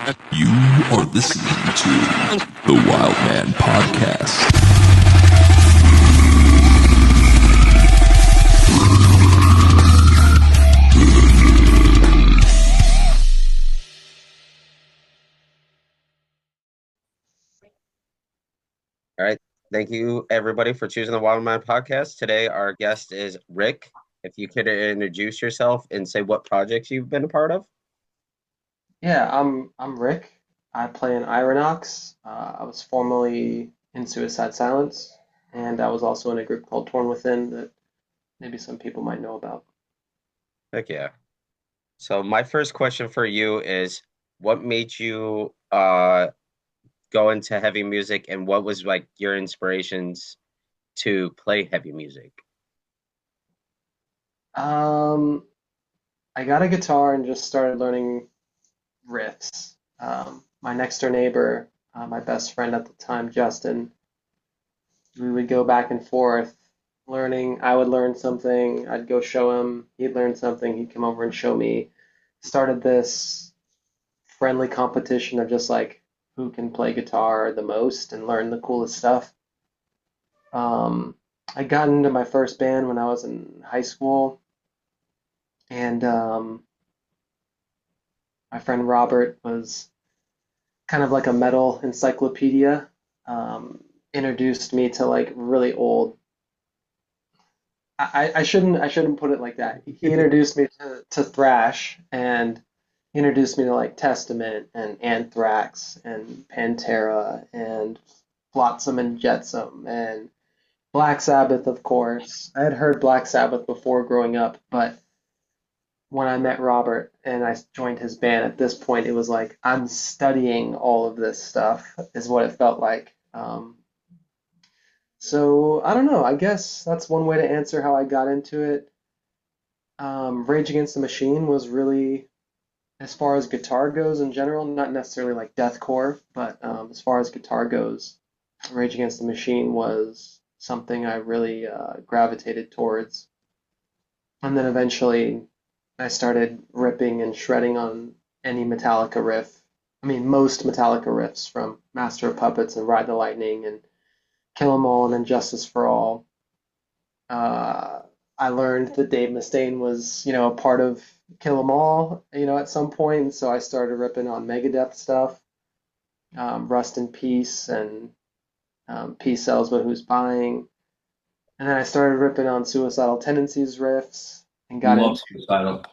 You are listening to the Wild Man Podcast. All right. Thank you, everybody, for choosing the Wild Man Podcast. Today, our guest is Rick. If you could introduce yourself and say what projects you've been a part of. Yeah, I'm Rick. I play in Ironox. I was formerly in Suicide Silence, and I was also in a group called Torn Within that maybe some people might know about. Heck yeah. So, my first question for you is what made you go into heavy music and what was like your inspirations to play heavy music? Um, I got a guitar and just started learning riffs. My next door neighbor, my best friend at the time, Justin, we would go back and forth learning. I would learn something, I'd go show him, he'd learn something, he'd come over and show me. Started this friendly competition of just like who can play guitar the most and learn the coolest stuff. Um, I got into my first band when I was in high school, and my friend Robert was kind of like a metal encyclopedia. Um, Introduced me to like really old. I shouldn't put it like that. He introduced me to thrash and he introduced me to like Testament and Anthrax and Pantera and Flotsam and Jetsam and Black Sabbath, of course. I had heard Black Sabbath before growing up, but when I met Robert and I joined his band, at this point it was like I'm studying all of this stuff, is what it felt like. So I don't know. I guess that's one way to answer how I got into it. Rage Against the Machine was really, as far as guitar goes in general, not necessarily like deathcore, but as far as guitar goes, Rage Against the Machine was something I really gravitated towards. And then eventually I started ripping and shredding on any Metallica riff. I mean, most Metallica riffs from Master of Puppets and Ride the Lightning and Kill 'Em All and Injustice for All. Uh, I learned that Dave Mustaine was, a part of Kill 'Em All, at some point. So I started ripping on Megadeth stuff, Rust in Peace and Peace Sells But Who's Buying. And then I started ripping on Suicidal Tendencies riffs and Love Suicidal.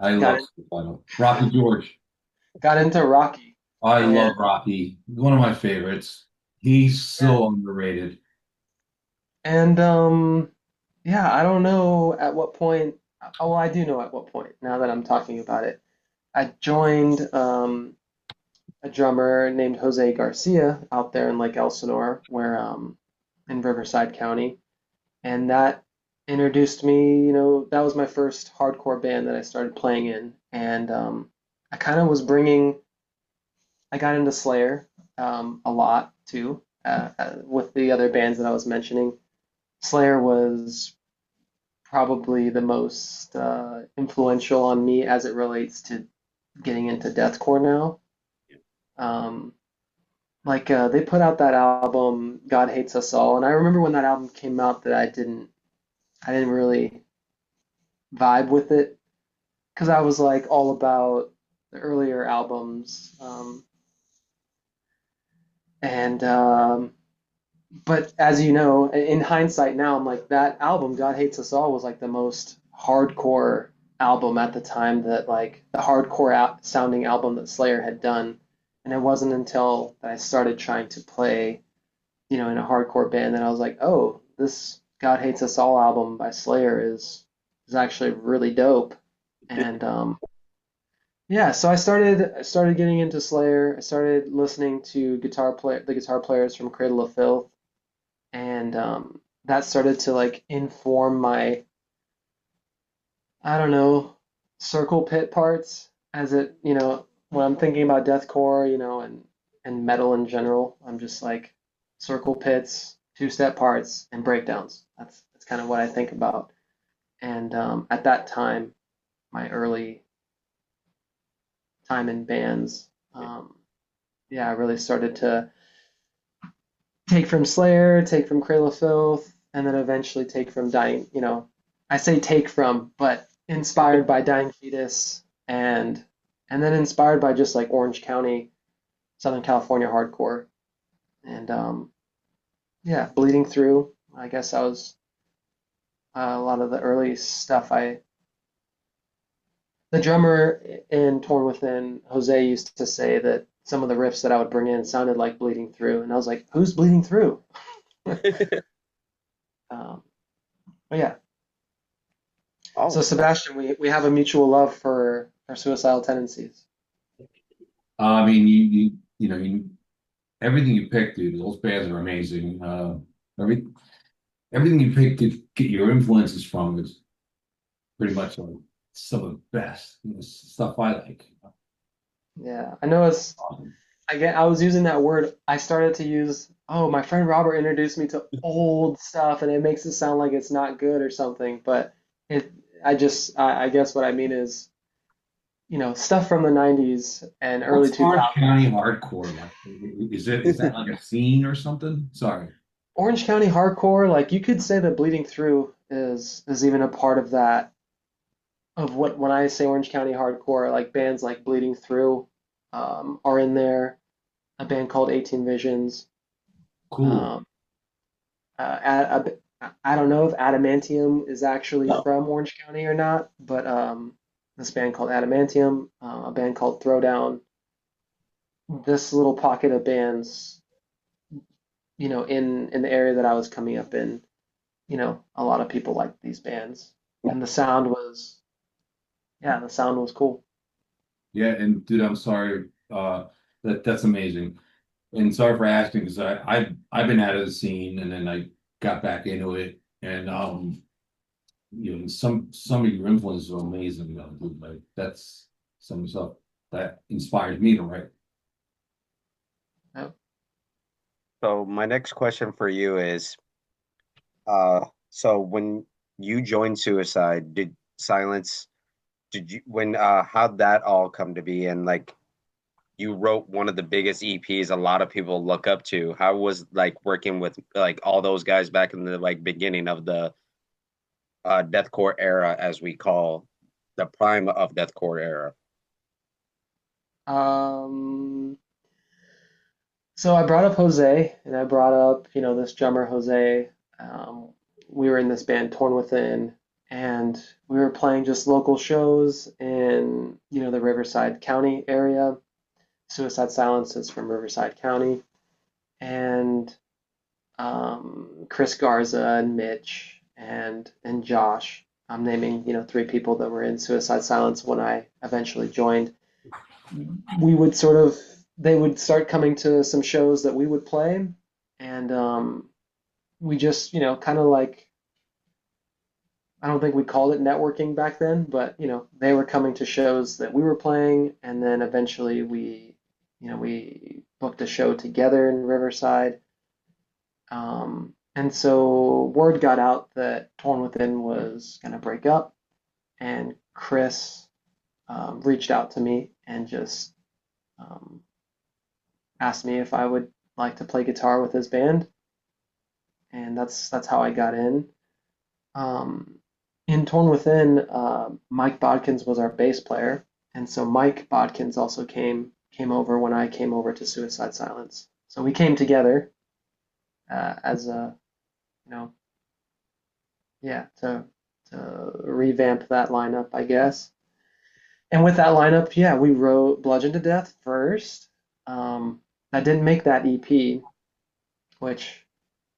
I got love in, Suicidal. Rocky George. got into Rocky. I And love Rocky. He's one of my favorites. He's yeah, so underrated. and yeah, I don't know at what point. Oh, well, I do know at what point now that I'm talking about it. I joined a drummer named Jose Garcia out there in Lake Elsinore, where in Riverside County, and that introduced me. That was my first hardcore band that I started playing in, and I kind of was bringing. I got into Slayer a lot too, with the other bands that I was mentioning. Slayer was probably the most influential on me as it relates to getting into deathcore now. Um, they put out that album God Hates Us All, and I remember when that album came out that I didn't really vibe with it because I was like all about the earlier albums. And But as you know, in hindsight now, I'm like that album God Hates Us All was like the most hardcore album at the time, that like the hardcore sounding album that Slayer had done. And it wasn't until I started trying to play, in a hardcore band, that I was like, oh, this God Hates Us All album by Slayer is actually really dope. And yeah, so I started getting into Slayer. I started listening to the guitar players from Cradle of Filth, and that started to like inform my, I don't know, circle pit parts, as it, when I'm thinking about deathcore, and metal in general. I'm just like circle pits, two-step parts, and breakdowns. That's kind of what I think about. And at that time, my early time in bands, Um, yeah, I really started to take from Slayer, take from Cradle of Filth, and then eventually take from Dying, I say take from, but inspired by Dying Fetus and then inspired by just like Orange County, Southern California hardcore. And yeah, Bleeding Through. I guess that was a lot of the early stuff. The drummer in Torn Within, Jose, used to say that some of the riffs that I would bring in sounded like Bleeding Through, and I was like, "Who's Bleeding Through?" Um, but yeah, so Oh, Sebastian, we have a mutual love for suicidal tendencies. I mean, everything you picked, dude. Those bands are amazing. Every everything you picked to get your influences from is pretty much like some of the best, stuff I like. Yeah, I know it's Awesome. again, I was using that word. I started to use, oh, my friend Robert introduced me to old stuff, and it makes it sound like it's not good or something. But it, I guess what I mean is, stuff from the 90s and early What's Orange 2000s. County hardcore like? Is that like a scene or something? Sorry. Orange County hardcore, like you could say that Bleeding Through is even a part of that. Of what when I say Orange County hardcore, like bands like Bleeding Through, are in there. A band called 18 Visions. Cool. Um, I don't know if Adamantium is actually No. from Orange County or not, but this band called Adamantium, a band called Throwdown, this little pocket of bands, in the area that I was coming up in, a lot of people liked these bands, and the sound was cool. Yeah, and dude, I'm sorry. That's amazing. And sorry for asking because I've been out of the scene and then I got back into it. And some of your influences are amazing, dude. Like that's some stuff that inspires me to write. Yep. so my next question for you is, so when you joined Suicide, did Silence, did you when how'd that all come to be? And like you wrote one of the biggest EPs a lot of people look up to. How was like working with like all those guys back in the like beginning of the deathcore era, as we call the prime of deathcore era? Um, so I brought up Jose, and I brought up, this drummer Jose. Um, we were in this band Torn Within, and we were playing just local shows in, the Riverside County area. Suicide Silence is from Riverside County, and Chris Garza and Mitch and Josh. I'm naming, three people that were in Suicide Silence when I eventually joined. We would sort of They would start coming to some shows that we would play, and we just, kind of like, I don't think we called it networking back then, but they were coming to shows that we were playing, and then eventually we booked a show together in Riverside. And so word got out that Torn Within was going to break up, and Chris reached out to me and just um, asked me if I would like to play guitar with his band, and that's how I got in. Um, in Torn Within, Mike Bodkins was our bass player, and so Mike Bodkins also came over when I came over to Suicide Silence. So we came together as a you know yeah to revamp that lineup, I guess. And with that lineup, yeah, we wrote Bludgeon to Death first. Um, that didn't make that EP, which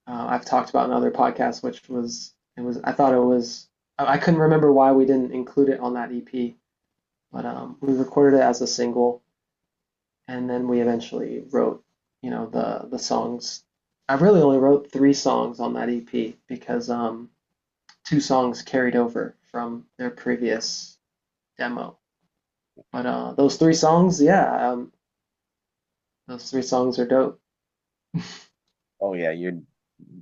I've talked about in other podcasts, which was it was I thought it was I couldn't remember why we didn't include it on that EP, but we recorded it as a single, and then we eventually wrote, the songs. I really only wrote three songs on that EP because two songs carried over from their previous demo. But those three songs, yeah, those three songs are dope. Oh yeah, you're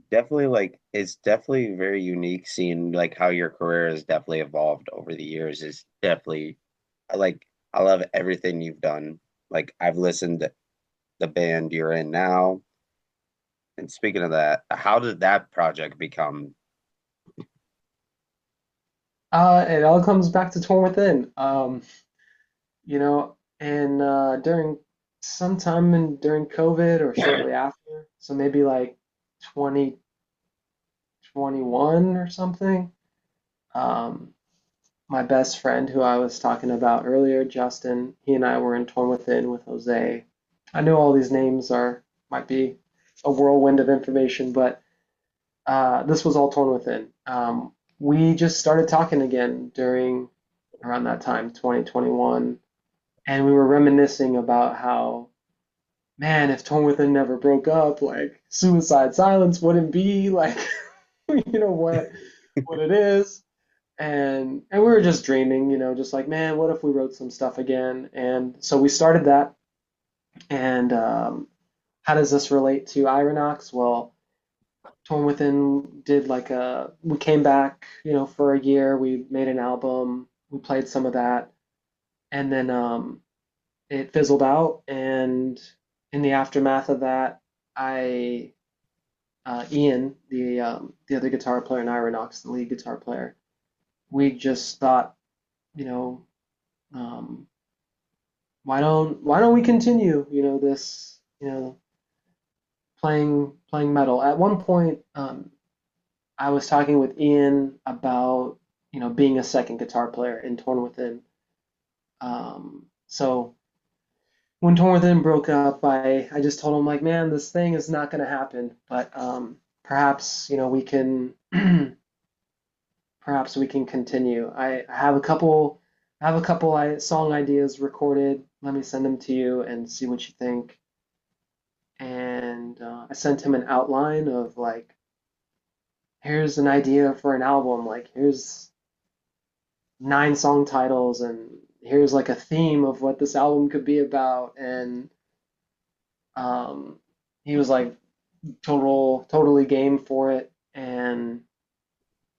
definitely like it's definitely very unique seeing like how your career has definitely evolved over the years. Is definitely I like I love everything you've done. like I've listened to the band you're in now. And speaking of that, how did that project become? It all comes back to Torn Within. You know, and during sometime during COVID or shortly after, so maybe like 2021 or something. Um, my best friend who I was talking about earlier, Justin, he and I were in Torn Within with Jose. I know all these names are might be a whirlwind of information, but this was all Torn Within. We just started talking again during around that time, 2021, and we were reminiscing about how, man, if Torn Within never broke up, like Suicide Silence wouldn't be like, what it is. And we were just dreaming, just like, man, what if we wrote some stuff again? And so we started that. And how does this relate to Ironox? Well, Torn Within did we came back, for a year. We made an album. We played some of that, and then it fizzled out. And in the aftermath of that, Ian, the other guitar player in Ironox, the lead guitar player, we just thought, you know, um, why don't we continue, this, playing metal. At one point, I was talking with Ian about, being a second guitar player in Torn Within. So when Torn Within broke up, I just told him like, man, this thing is not going to happen. But perhaps, perhaps we can continue. I have a couple song ideas recorded. Let me send them to you and see what you think. And I sent him an outline of like, here's an idea for an album. Like, here's 9 song titles, and here's like a theme of what this album could be about. And um, he was like totally game for it. And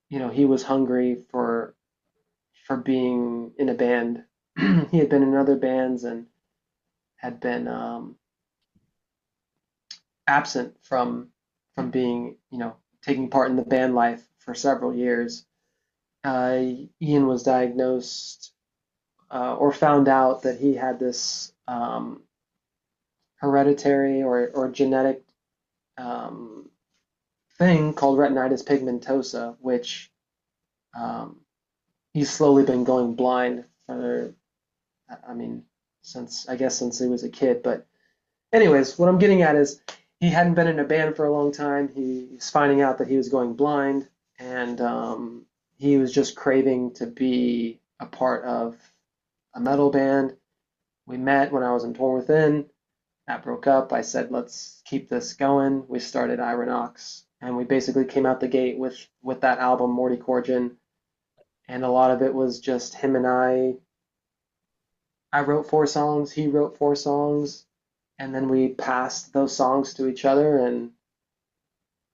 he was hungry for being in a band. He had been in other bands and had been absent from being, taking part in the band life for several years. Ian was diagnosed or found out that he had this hereditary or genetic um, thing called retinitis pigmentosa, which um, he's slowly been going blind for, I mean, since he was a kid. But anyways, what I'm getting at is he hadn't been in a band for a long time. He's finding out that he was going blind, and he was just craving to be a part of a metal band. We met when I was in Torn Within. That broke up. I said, let's keep this going. We started Ironox, and we basically came out the gate with that album, Morty Corgin, and a lot of it was just him and I. I wrote 4 songs, he wrote 4 songs, and then we passed those songs to each other and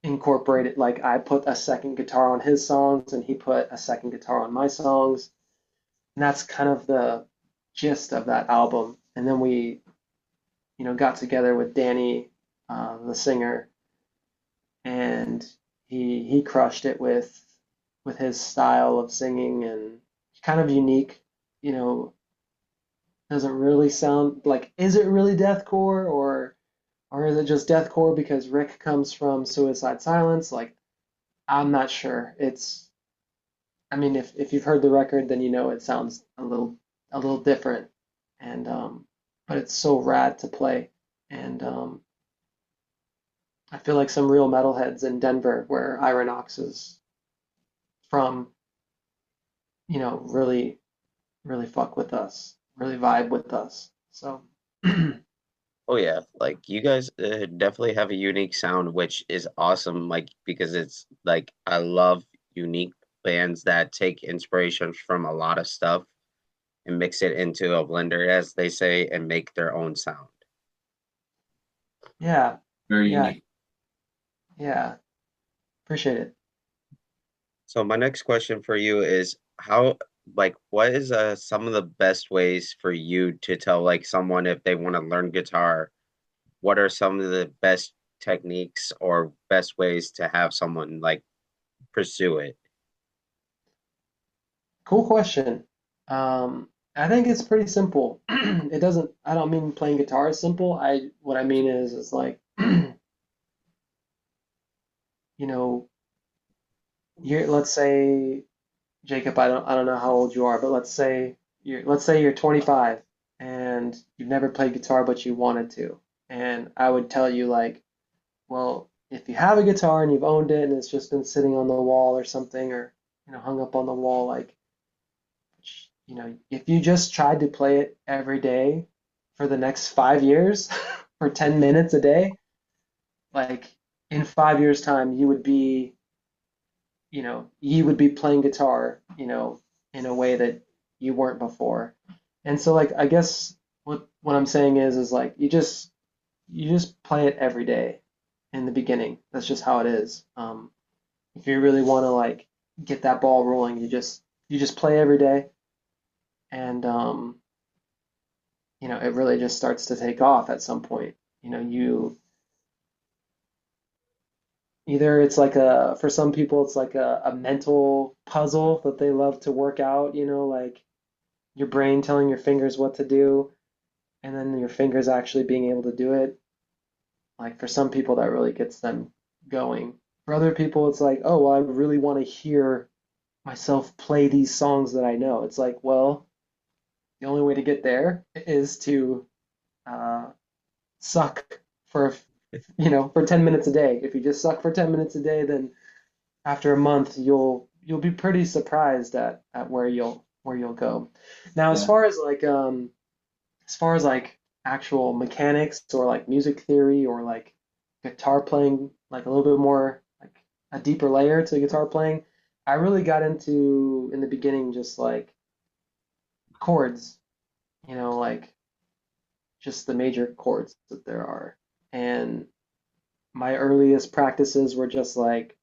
incorporated, like I put a second guitar on his songs and he put a second guitar on my songs. And that's kind of the gist of that album. And then we, got together with Danny, the singer, and he crushed it with his style of singing, and kind of unique, you know, doesn't really sound like, is it really deathcore, or is it just deathcore because Rick comes from Suicide Silence? Like, I'm not sure. I mean, if you've heard the record, then it sounds a little different, and but it's so rad to play, and I feel like some real metalheads in Denver, where Ironox is from, really really fuck with us, really vibe with us. So Oh yeah, like you guys definitely have a unique sound, which is awesome. Like because it's like I love unique bands that take inspiration from a lot of stuff and mix it into a blender, as they say, and make their own sound. yeah, Very yeah, unique. yeah. Appreciate it. So my next question for you is how like what is some of the best ways for you to tell like someone if they want to learn guitar? What are some of the best techniques or best ways to have someone like pursue it? Cool question. I think it's pretty simple. It doesn't, I don't mean playing guitar is simple. What I mean is like, you know, let's say, Jacob, I don't know how old you are, but let's say you're 25 and you've never played guitar, but you wanted to. And I would tell you like, well, if you have a guitar and you've owned it and it's just been sitting on the wall or something, or, hung up on the wall, like, if you just tried to play it every day for the next 5 years for 10 minutes a day, like in 5 years' time, you would be playing guitar, in a way that you weren't before. And so like I guess what I'm saying is like you just play it every day in the beginning. That's just how it is. If you really want to like get that ball rolling, you just play every day, and it really just starts to take off at some point. You either it's like for some people it's like a mental puzzle that they love to work out, like your brain telling your fingers what to do, and then your fingers actually being able to do it. Like for some people that really gets them going. For other people it's like, oh, well, I really want to hear myself play these songs that I know. It's like, well, the only way to get there is to uh, suck for for 10 minutes a day. If you just suck for 10 minutes a day, then after a month you'll be pretty surprised at where you'll go. Now, as Yeah. far as like actual mechanics or like music theory or like guitar playing, like a little bit more like a deeper layer to guitar playing, I really got into in the beginning just like chords, like just the major chords that there are. And my earliest practices were just like,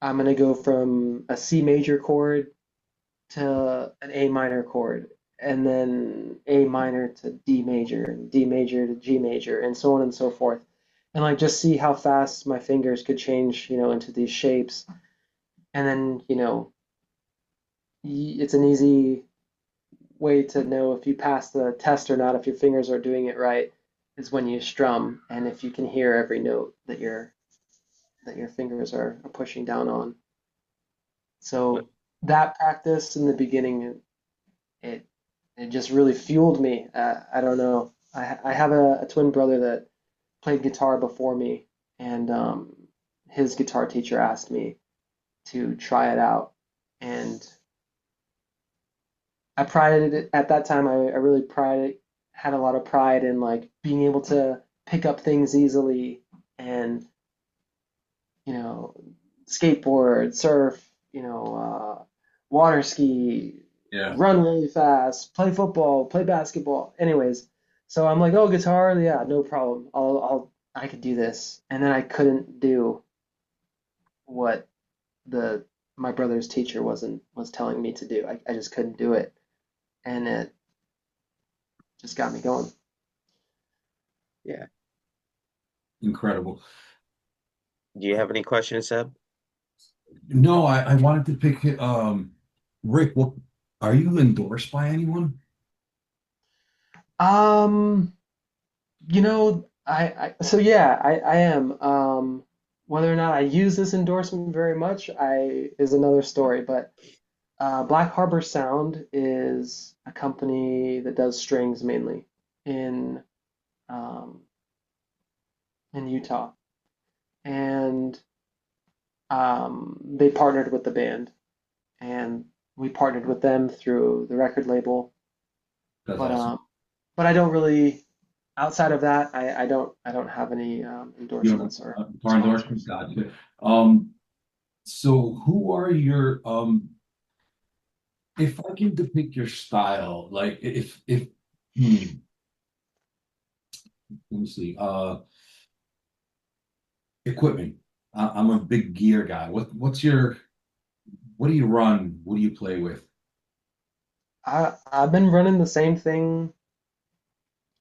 I'm gonna go from a C major chord to an A minor chord, and then A minor to D major, and D major to G major, and so on and so forth. And like just see how fast my fingers could change, into these shapes. And then, it's an easy way to know if you pass the test or not, if your fingers are doing it right, is when you strum and if you can hear every note that your fingers are pushing down on. So that practice in the beginning, it it just really fueled me. I don't know. I have a twin brother that played guitar before me, and his guitar teacher asked me to try it out, and I prided it at that time. I really had a lot of pride in like being able to pick up things easily and you know skateboard, surf, water ski, Yeah. run really fast, play football, play basketball. Anyways, so I'm like, oh, guitar, yeah, no problem. I could do this, and then I couldn't do what the my brother's teacher was telling me to do. I just couldn't do it, and it just got me going. Yeah. Incredible. Do you have any questions, Seb? No, I wanted to pick Rick, what are you endorsed by anyone? Um, I so yeah, I am. Whether or not I use this endorsement very much, I is another story. But Black Harbor Sound is a company that does strings mainly in um, in Utah, and they partnered with the band, and we partnered with them through the record label. That's But awesome. I don't really, outside of that, I don't have any You know, endorsements or bar endorsement, sponsors. gotcha. Um, so who are your if I can depict your style, like if let me see, equipment. I'm a big gear guy. What's your what do you run? What do you play with? I've been running the same thing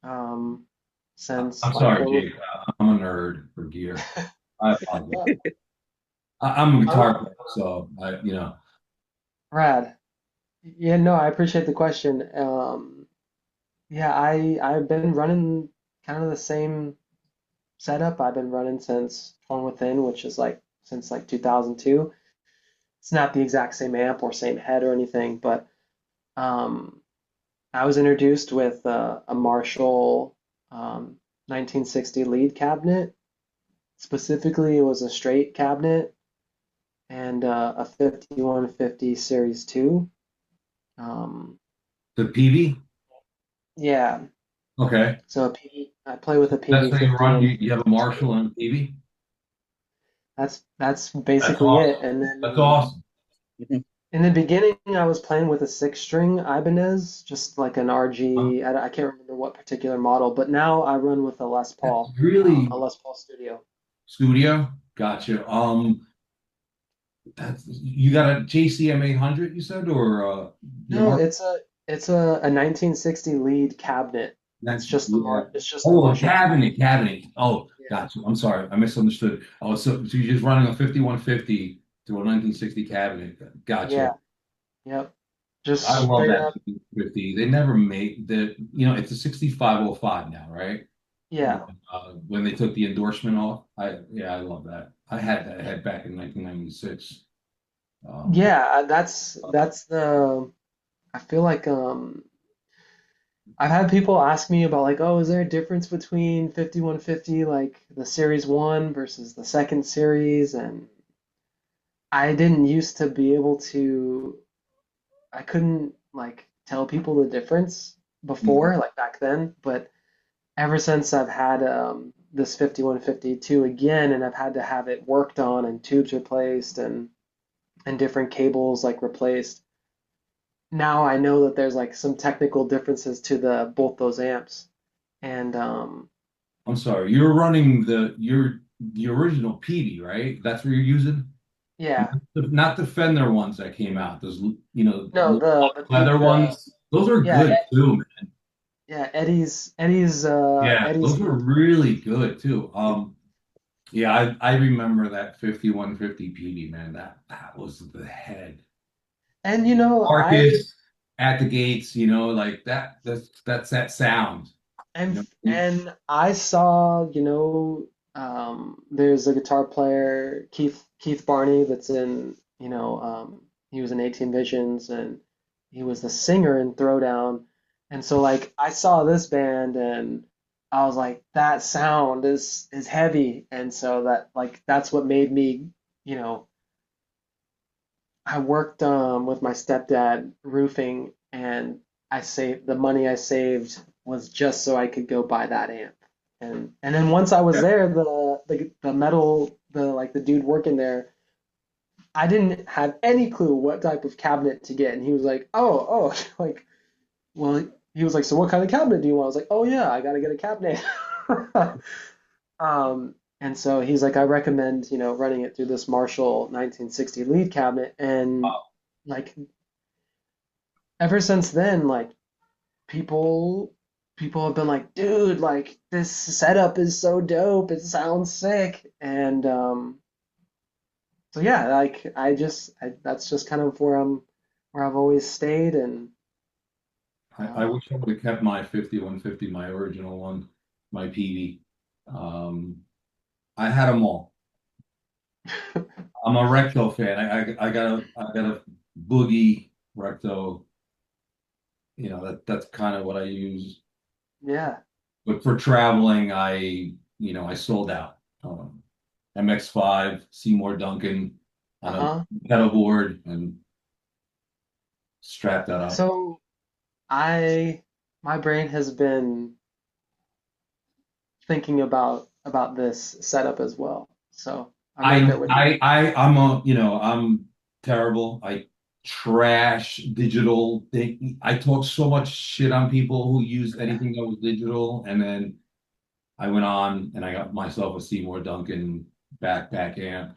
um since I'm like sorry, going with Jake. I'm a nerd for gear. I apologize. no, I'm a I, guitar player, so rad. Yeah, no, I appreciate the question. Yeah, I've been running kind of the same setup I've been running since Torn Within, which is like since like 2002. It's not the exact same amp or same head or anything, but um, I was introduced with a Marshall 1960 lead cabinet. Specifically, it was a straight cabinet and a 5150 Series 2. Um, the PV. yeah, Okay, so I play with a that's how you run. You have a Marshall 5152. and a PV. That's That's basically it. awesome. And That's then awesome. in the beginning, I was playing with a six string Ibanez, just like an RG. I can't remember what particular model, but now I run with That's really A Les Paul Studio. studio. Gotcha. That's you got a JCM 800, you said, or your No, Mark? it's a 1960 lead cabinet. That's yeah. It's just the Oh, a Marshall cabinet. cabinet. Oh, Yeah. gotcha. I'm sorry, I misunderstood. Oh, so you're just running a 5150 to a 1960 cabinet. Gotcha. Yeah. Yep. I Just love figured that out. 50. They never made the, it's a 6505 now, right? Yeah. When they took the endorsement off, I love that. I had that head back in 1996. Um, Yeah, that's the I feel like I've had people ask me about like, oh, is there a difference between 5150 like the series 1 versus the second series? And I didn't used to be able to I couldn't like tell people the difference before, like back then, but ever since I've had this 5152 again and I've had to have it worked on and tubes replaced and different cables like replaced, now I know that there's like some technical differences to the both those amps. And I'm sorry, you're running the original PD, right? That's what you're using? yeah, Not the Fender ones that came out. Those, no, leather the ones. Those are yeah, good too, man. yeah, Yeah, Eddie's those are really good too. Yeah, I remember that 5150 PD, man. That was the head. and you know, Marcus at the gates, like that. That's that sound. You know, and I saw, there's a guitar player, Keith Barney, that's in, he was in 18 Visions and he was the singer in Throwdown. And so like I saw this band and I was like, that sound is heavy. And so that's what made me, you know, I worked with my stepdad roofing, and I saved the money I saved was just so I could go buy that amp. And then once I was yeah. there, the metal the like the dude working there, I didn't have any clue what type of cabinet to get, and he was like, oh, like, well, he was like, so what kind of cabinet do you want? I was like, oh yeah, I gotta get a cabinet. And so he's like, I recommend, running it through this Marshall 1960 lead cabinet. And like ever since then, like people people have been like, dude, like this setup is so dope. It sounds sick. And so yeah, like that's just kind of where I've always stayed. And I wish I would have kept my 5150, my original one, my PD. Um, I had them all. I'm a Recto fan. I got a Boogie Recto. That's kind of what I use. yeah, But for traveling, I sold out. MX5, Seymour Duncan on a uh-huh. pedal board and strapped that up. So I my brain has been thinking about this setup as well. So I'm right there with you. I'm terrible. I trash digital thing. I talk so much shit on people who use anything that was digital, and then I went on and I got myself a Seymour Duncan backpack amp.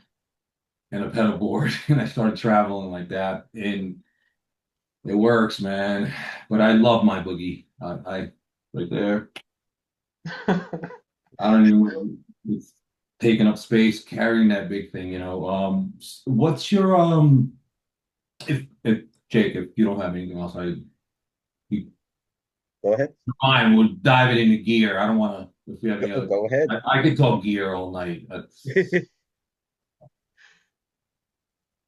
and a pedal board, and I started traveling like that, and it works, man. But I love my boogie. I right there. I don't even it's taking up space, carrying that big thing, you know. What's your if Jake, if you don't have anything else, you Go ahead. fine, we'll dive it into gear. I don't want to if we have any Go, other go ahead. I could talk gear all night.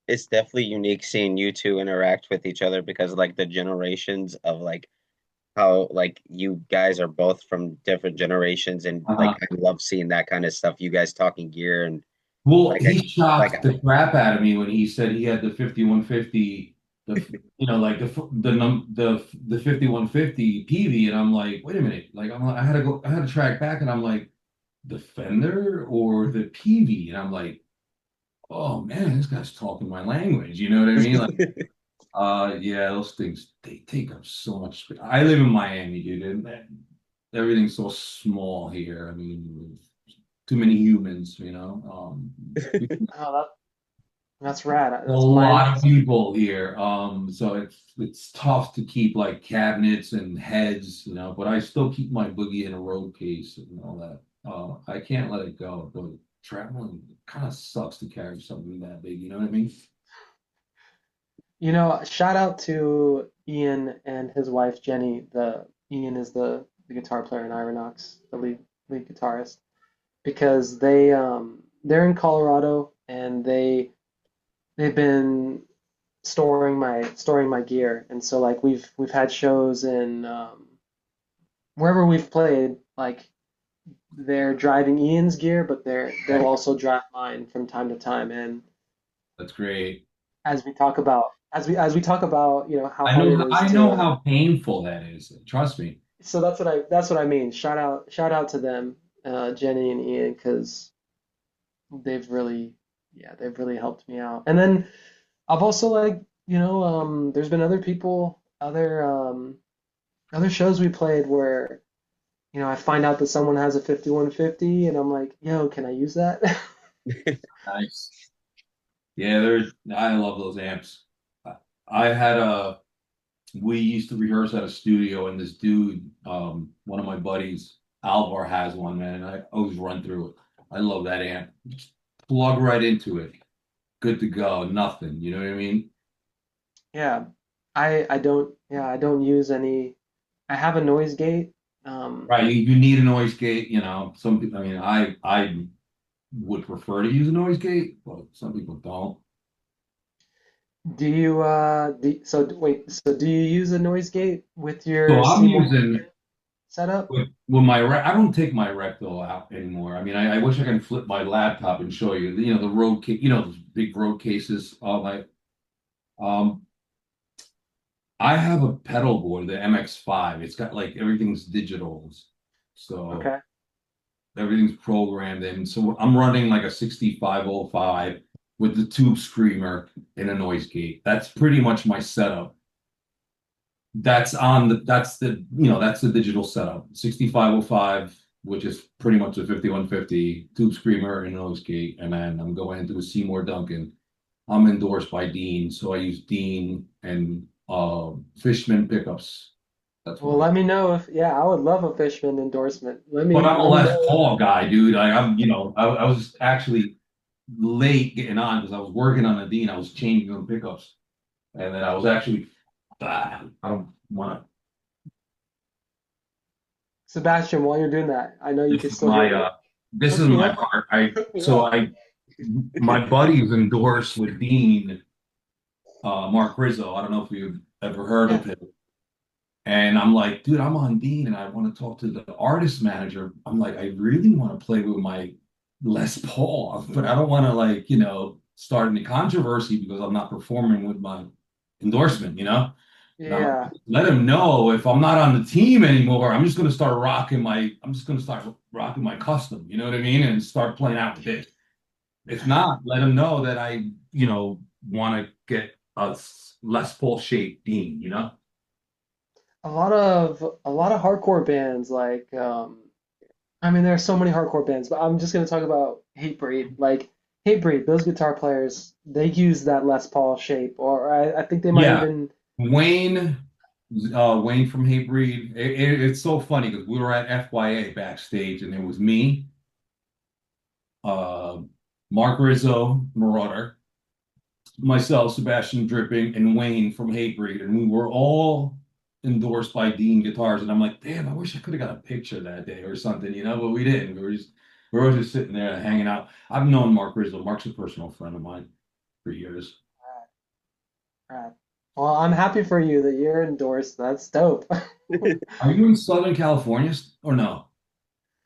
It's definitely unique seeing you two interact with each other because like the generations of like how like you guys are both from different generations and like Uh-huh. I love seeing that kind of stuff. You guys talking gear and Well, like he like shocked the crap out of me when he said he had the 5150, like the 5150 PV, and I'm like, wait a minute, like I had to track back, and I'm like, the Fender or the PV, and I'm like, oh man, this guy's talking my language, you know what I mean? Like, yeah, those things they take up so much space. I live in Miami, dude, and everything's so small here. I mean, too many humans, you know. Oh, that's rad. A That's lot of Miami's. people here. So it's tough to keep like cabinets and heads, you know, but I still keep my boogie in a road case and all that. I can't let it go, but traveling kind of sucks to carry something that big, you know what I mean? Shout out to Ian and his wife Jenny. The Ian is the guitar player in Ironox, the lead guitarist, because they're in Colorado and they've been storing my gear, and so like we've had shows in wherever we've played, like they're driving Ian's gear, but they'll Right. also drive mine from time to time. And That's great. as we talk about, how hard it is I know to. how painful that is. Trust me. So that's what I mean. Shout out to them, Jenny and Ian, because they've really, yeah, they've really helped me out. And then I've also like, there's been other people, other shows we played where, I find out that someone has a 5150 and I'm like, yo, can I use that? Nice. Yeah, I love those amps. I I had a we used to rehearse at a studio, and this dude, one of my buddies, Alvar, has one, man, and I always run through it. I love that amp. Just plug right into it. Good to go. Nothing. You know what I mean? Yeah, I don't use any. I have a noise gate. Um, Right. You need a noise gate. You know, some people. I mean, I would prefer to use a noise gate, but some people don't. so do you use a noise gate with So your I'm Seymour using setup? with my I don't take my rectal out anymore. I mean, I wish I could flip my laptop and show you. You know, the road case. You know, those big road cases. All my um. I have a pedal board, the MX5. It's got like everything's digital. So Okay. everything's programmed in. So I'm running like a 6505 with the tube screamer and a noise gate. That's pretty much my setup. That's the digital setup. 6505, which is pretty much a 5150 tube screamer and nose gate. And then I'm going into a Seymour Duncan. I'm endorsed by Dean, so I use Dean and Fishman pickups. That's Well, what I. let me know if, yeah, I would love a Fishman endorsement. Let But me I'm a let me Les know. Paul guy, dude. I was actually late getting on because I was working on a Dean. I was changing them pickups, and then I was actually, I don't want to. Sebastian, while you're doing that, I know you This can is still hear my me. this Hook is me my up. part. Hook me up. My buddy's endorsed with Dean, Mark Rizzo. I don't know if you've ever heard Yeah. of him. And I'm like, dude, I'm on Dean and I want to talk to the artist manager. I'm like, I really want to play with my Les Paul, but I don't want to like, start any controversy because I'm not performing with my endorsement, you know? And I'm Yeah. like, let him know if I'm not on the team anymore, I'm just gonna start rocking my custom, you know what I mean? And start playing out with it. If not, let him know that want to get a Les Paul shaped Dean, you know? A lot of hardcore bands like I mean there are so many hardcore bands, but I'm just gonna talk about Hatebreed. Like Hatebreed, those guitar players, they use that Les Paul shape, or I think they might Yeah, even. Wayne, Wayne from Hatebreed. It's so funny because we were at FYA backstage, and it was me, uh, Mark Rizzo, Marauder, myself, Sebastian Dripping, and Wayne from Hatebreed, and we were all endorsed by Dean Guitars. And I'm like, damn, I wish I could have got a picture that day or something, but we didn't. We were just sitting there hanging out. I've known Mark Rizzo. Mark's a personal friend of mine for years. Right. Well, I'm happy for you that you're endorsed. That's dope. Are you in Southern California or no?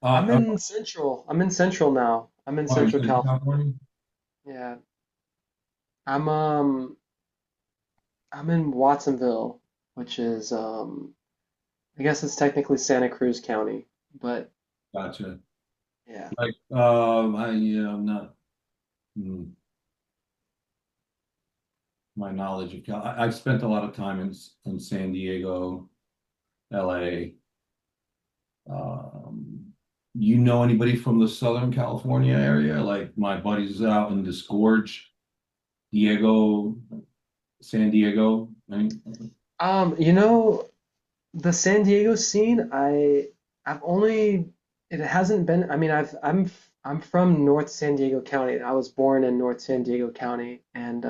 I'm Uh, in Central. I'm in Central now. I'm in are you Central in California. California? Yeah. I'm um I'm in Watsonville, which is I guess it's technically Santa Cruz County, but Gotcha. yeah. Like, I'm not. hmm, my knowledge of I've spent a lot of time in San Diego, LA. Um, you know anybody from the Southern California area? Like my buddies out in Disgorge, Diego, San Diego. Right? You know, the San Diego scene, I've only it hasn't been I mean I'm from North San Diego County. I was born in North San Diego County and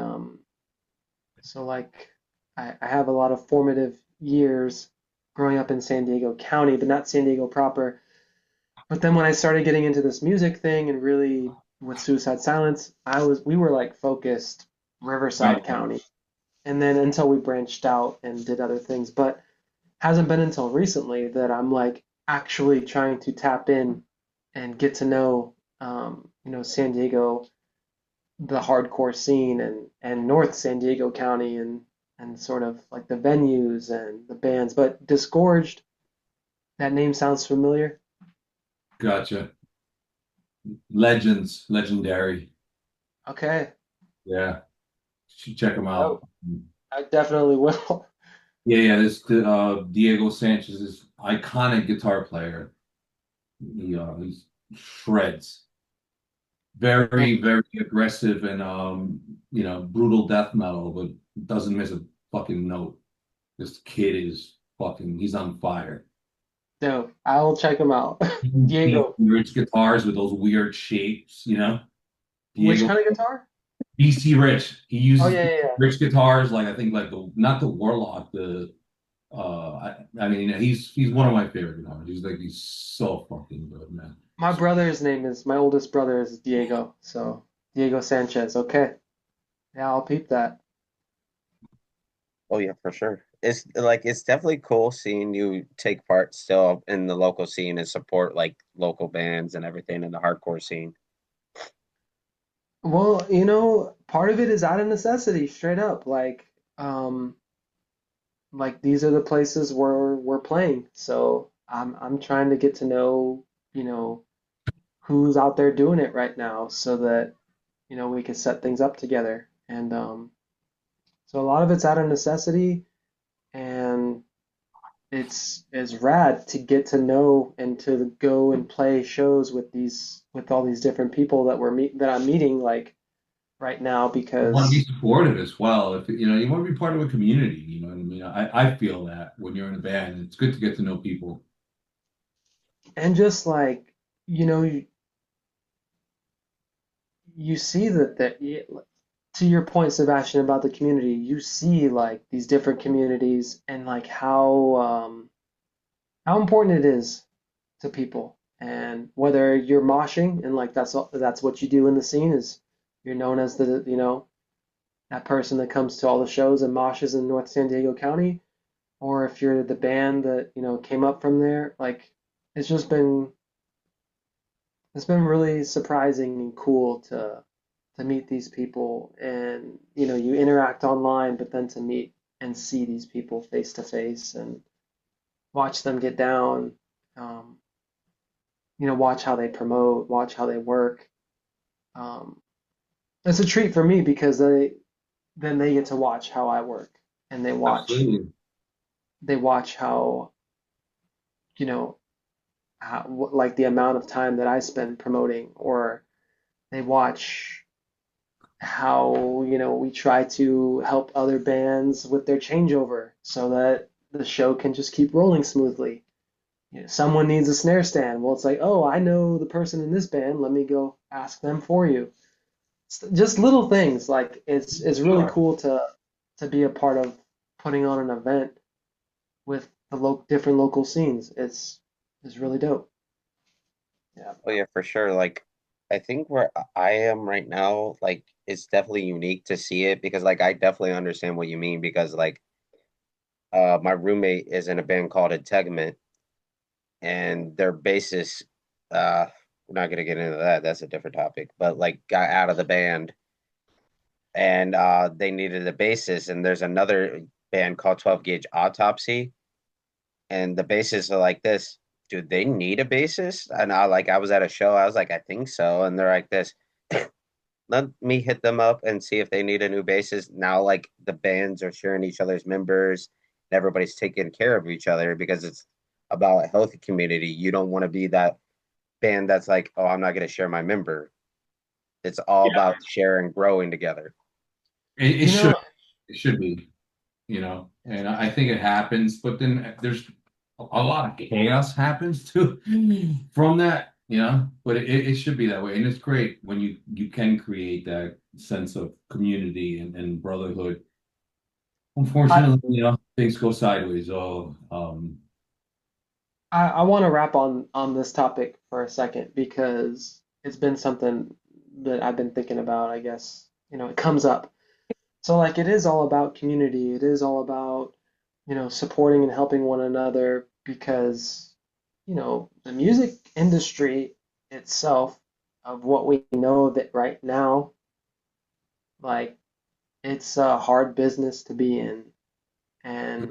so like I have a lot of formative years growing up in San Diego County, but not San Diego proper. But then when I started getting into this music thing and really with Suicide Silence, we were like focused Right. Riverside County. And then until we branched out and did other things. But hasn't been until recently that I'm like actually trying to tap in and get to know San Diego, the hardcore scene and North San Diego County and sort of like the venues and the bands. But Disgorged, that name sounds familiar. Gotcha. Legends, legendary. Okay. Yeah, should check them Oh, out. I definitely will. Yeah, this Diego Sanchez is iconic guitar player. He's shreds. Man, Very, very aggressive and brutal death metal, but doesn't miss a fucking note. This kid is fucking he's on fire. dope. I will check him out. He Diego, rich guitars with those weird shapes. which Diego kind of guitar? BC Rich. He Oh uses yeah, yeah, yeah. rich guitars like I think like the not the Warlock, the I mean he's one of my favorite guitars. He's so fucking good, man. My oldest brother is Diego, so Diego Sanchez. Okay. Yeah, I'll peep that. Oh yeah, for sure. It's definitely cool seeing you take part still in the local scene and support like local bands and everything in the hardcore scene. Well, part of it is out of necessity, straight up. Um, like these are the places where we're playing. So I'm trying to get to know, you know, who's out there doing it right now so that, we can set things up together. And so a lot of it's out of necessity and it's rad to get to know and to go and play shows with all these different people that I'm meeting like right now You want to be because supportive as well. If you want to be part of a community, you know what I mean? I feel that when you're in a band, it's good to get to know people. and just like you know you see that to your point, Sebastian, about the community, you see like these different communities and like how important it is to people. And whether you're moshing and like that's what you do in the scene is you're known as that person that comes to all the shows and moshes in North San Diego County, or if you're the band that came up from there, like it's just been it's been really surprising and cool to meet these people and you interact online but then to meet and see these people face to face and watch them get down, um, watch how they promote, watch how they work. um, it's a treat for me because they get to watch how I work and Absolutely. they watch how you know like the amount of time that I spend promoting or they watch. how, we try to help other bands with their changeover so that the show can just keep rolling smoothly. Someone needs a snare stand. Well, it's like, oh, I know the person in this band. Let me go ask them for you. Just little things like it's really Sure. cool to be a part of putting on an event with the different local scenes. It's really dope. Yeah. Oh yeah, for sure. Like I think where I am right now, like it's definitely unique to see it because like I definitely understand what you mean because like my roommate is in a band called Integument and their bassist we're not gonna get into that, that's a different topic, but like got out of the band and they needed a bassist and there's another band called 12 Gauge Autopsy and the bassists are like this, do they need a bassist? And I was at a show, I was like, I think so. And they're like this, let me hit them up and see if they need a new bassist. Now like the bands are sharing each other's members, and everybody's taking care of each other because it's about a healthy community. You don't want to be that band that's like, oh, I'm not gonna share my member. It's all Yeah, about sharing, growing together. it You should know, it should be, and I think it happens, but then there's a lot of chaos happens too from that, but it should be that way. And it's great when you can create that sense of community and brotherhood. I Unfortunately, things go sideways. I want to wrap on this topic for a second because it's been something that I've been thinking about, I guess. It comes up. So like it is all about community. It is all about, supporting and helping one another because, the music industry itself of what we know that right now, like it's a hard business to be in. And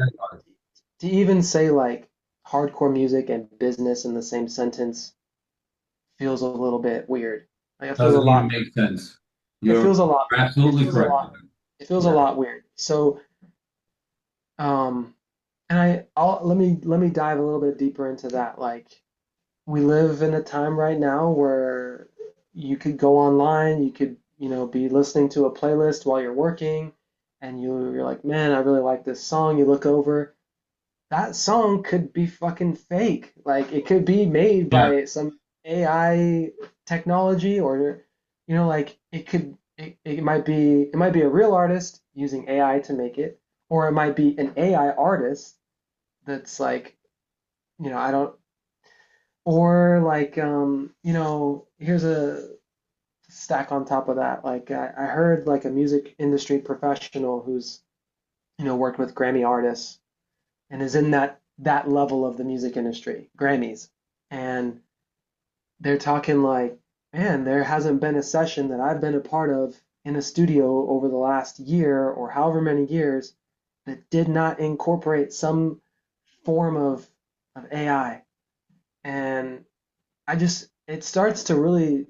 to even say like hardcore music and business in the same sentence feels a little bit weird. Like it feels a Doesn't even lot, make sense. it You're feels a lot, it absolutely feels a correct. lot, it feels a Yeah. lot weird. So, and let me dive a little bit deeper into that. Like we live in a time right now where you could go online, you could, be listening to a playlist while you're working, and you're like, man, I really like this song. You look over, that song could be fucking fake. Like it could be made Yeah. by some AI technology or like it might be a real artist using AI to make it, or it might be an AI artist that's like, I don't or like here's a stack on top of that. Like I heard like a music industry professional who's, worked with Grammy artists and is in that level of the music industry, Grammys. And they're talking like, man, there hasn't been a session that I've been a part of in a studio over the last year or however many years that did not incorporate some form of AI. And it starts to really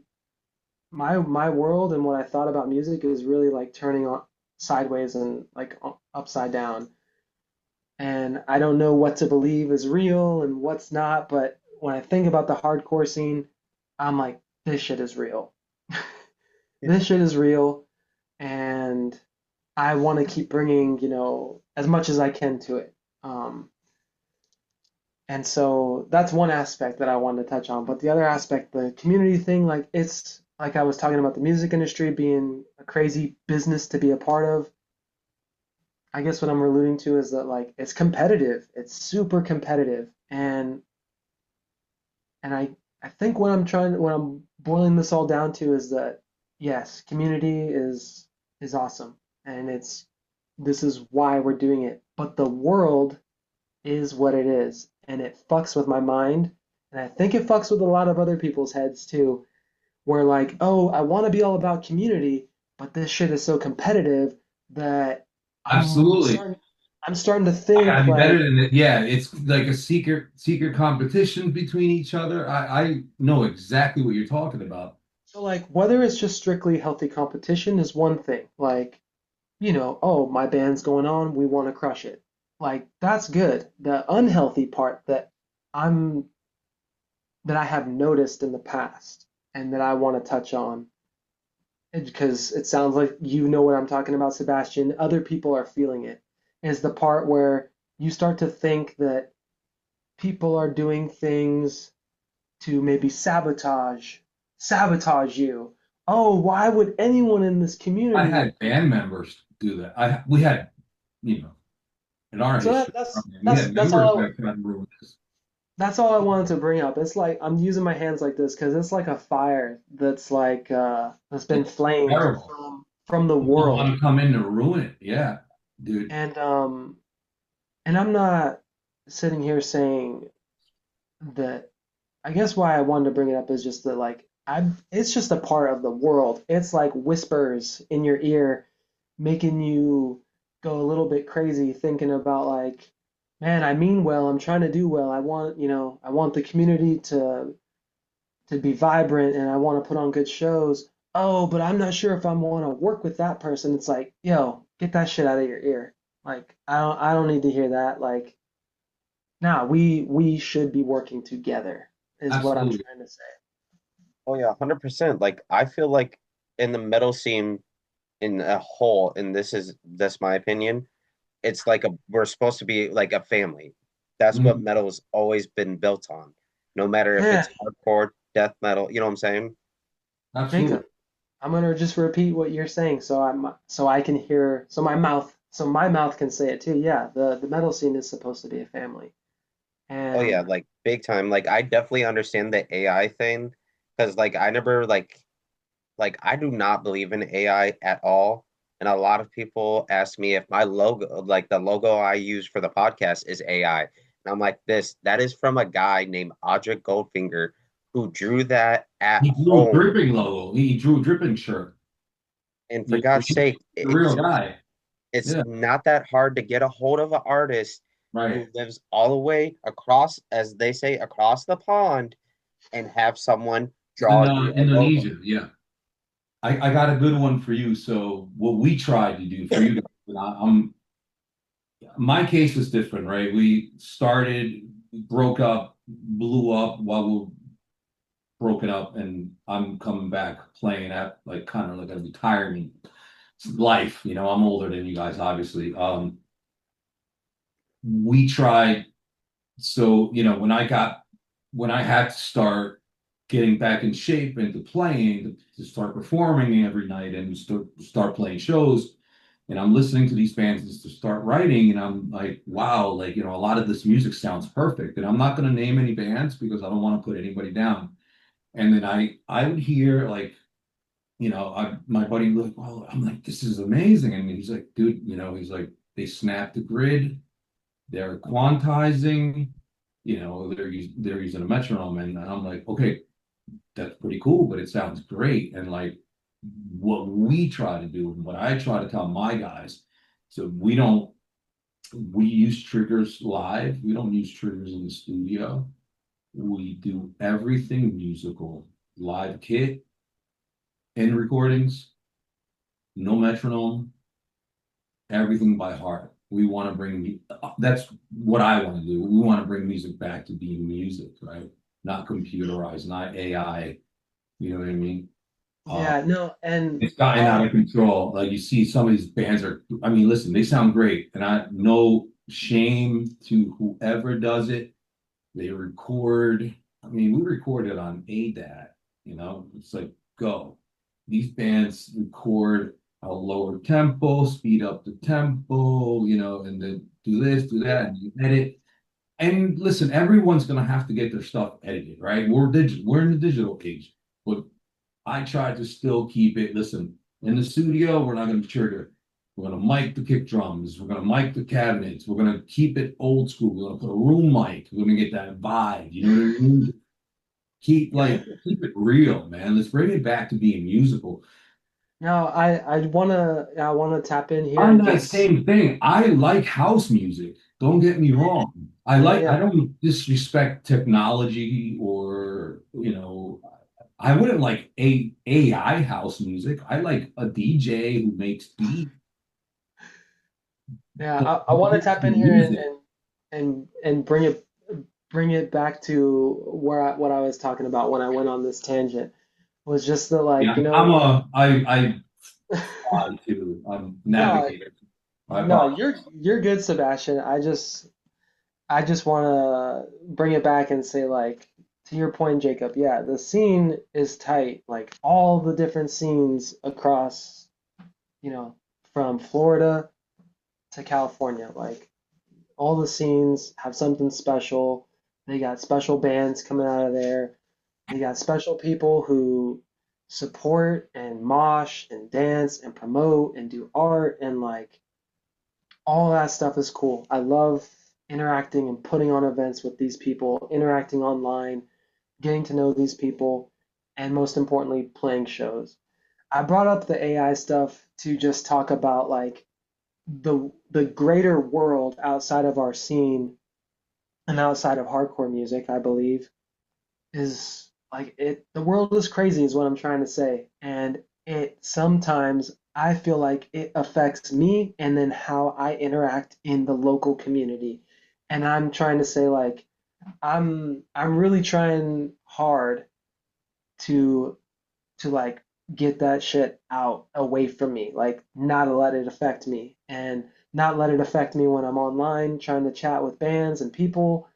my world and what I thought about music is really like turning on sideways and like upside down. And I don't know what to believe is real and what's not, but when I think about the hardcore scene, I'm like, this shit is real. This shit is real, and I want to keep bringing, as much as I can to it. Um, and so that's one aspect that I wanted to touch on. But the other aspect, the community thing, like it's like I was talking about the music industry being a crazy business to be a part of. I guess what I'm alluding to is that like it's competitive. It's super competitive. And I think what I'm boiling this all down to is that yes, community is awesome and this is why we're doing it. But the world is what it is and it fucks with my mind and I think it fucks with a lot of other people's heads too, where like, oh, I want to be all about community, but this shit is so competitive that I'm Absolutely. starting I'm starting to I gotta think be better like, than it. Yeah, it's like a secret competition between each other. I know exactly what you're talking about. so like whether it's just strictly healthy competition is one thing. Like, oh, my band's going on, we want to crush it. Like that's good. The unhealthy part I'm that I have noticed in the past and that I want to touch on because it sounds like you know what I'm talking about, Sebastian. Other people are feeling it. Is the part where you start to think that people are doing things to maybe sabotage you. Oh, why would anyone in this I community? had band members do that. We had, you know, in our So history, we that's had that's members all that tried to ruin this. that's all I wanted to bring up. It's like I'm using my hands like this because it's like a fire that's like that's been It's flamed terrible. from the People world. want to come in to ruin it. Yeah, dude. And I'm not sitting here saying that. I guess why I wanted to bring it up is just that like I it's just a part of the world. It's like whispers in your ear making you go a little bit crazy thinking about like, man, I mean well, I'm trying to do well. I want, I want the community to be vibrant and I want to put on good shows. Oh, but I'm not sure if I want to work with that person. It's like, yo, get that shit out of your ear. Like, I don't need to hear that. Like, nah, we should be working together, is what I'm Absolutely. trying to say. Oh yeah, 100%. Like I feel like in the metal scene in a whole, and that's my opinion, it's like we're supposed to be like a family. That's what Mhm. metal's always been built on. No matter if Yeah, it's hardcore, death metal, you know what I'm saying? Jacob, Absolutely. I'm gonna just repeat what you're saying so I can hear so my mouth can say it too. Yeah, the metal scene is supposed to be a family. Oh yeah, And like big time. Like I definitely understand the AI thing because like I never like I do not believe in AI at all. And a lot of people ask me if my logo, like the logo I use for the podcast is AI. And I'm like, that is from a guy named Audra Goldfinger who drew that at He drew a home. dripping logo. He drew a dripping shirt. And for You know what God's I mean? sake, The real guy. it's Yeah, not that hard to get a hold of an artist right. who lives all the way across, as they say, across the pond and have someone It's in draw you a logo. Indonesia. Yeah. I got a good one for you. So what we tried to do for you guys, and my case was different, right? We started, broke up, blew up while we were broken up, and I'm coming back playing at like kind of like a retirement life. You know, I'm older than you guys, obviously. We tried. So, when I had to start getting back in shape and to playing, to start performing every night and start playing shows, and I'm listening to these bands to start writing, and I'm like, wow, like, a lot of this music sounds perfect. And I'm not going to name any bands because I don't want to put anybody down. And then I would hear like, my buddy was like, well, I'm like, this is amazing. And he's like, dude, he's like, they snapped the grid, they're quantizing, they're using a metronome, and I'm like, okay, that's pretty cool, but it sounds great. And like what we try to do, and what I try to tell my guys, so we use triggers live. We don't use triggers in the studio. We do everything musical, live kit, in recordings, no metronome, everything by heart. We want to bring, that's what I want to do. We want to bring music back to being music, right? Not computerized, not AI. You know what I mean? Um, yeah, no, and it's gotten out of control. Like you see some of these bands I mean, listen, they sound great. And I no shame to whoever does it. They record, I mean, we recorded on ADAT, it's like go. These bands record a lower tempo, speed up the tempo, and then do this, do that, and you edit. And listen, everyone's gonna have to get their stuff edited, right? We're in the digital age, but I try to still keep it. Listen, in the studio, we're not gonna trigger. We're gonna mic the kick drums. We're gonna mic the cabinets. We're gonna keep it old school. We're gonna put a room mic. We're gonna get that vibe. You know what I mean? Keep it real, man. Let's bring it back to being musical. no, I wanna tap in here On and that give same thing, I like house music. Don't get me wrong. yeah, I yeah. don't disrespect technology or, I wouldn't like AI house music. I like a DJ who makes beats, Yeah, but I want to tap in here music. and bring it back to what I was talking about when I went on this tangent. was just the like, Yeah, you I'm know, a I try to no, navigate it. I no, apologize. you're good, Sebastian. I just want to bring it back and say, like, to your point, Jacob, yeah, the scene is tight. Like, all the different scenes across, you know, from Florida to California, like, all the scenes have something special. They got special bands coming out of there. They got special people who support and mosh and dance and promote and do art and like all that stuff is cool. I love interacting and putting on events with these people, interacting online, getting to know these people, and most importantly, playing shows. I brought up the AI stuff to just talk about like the greater world outside of our scene and outside of hardcore music, I believe, is like it the world is crazy is what I'm trying to say. And it sometimes I feel like it affects me and then how I interact in the local community. And I'm trying to say like I'm really trying hard to like get that shit out away from me, like not let it affect me and not let it affect me when I'm online trying to chat with bands and people,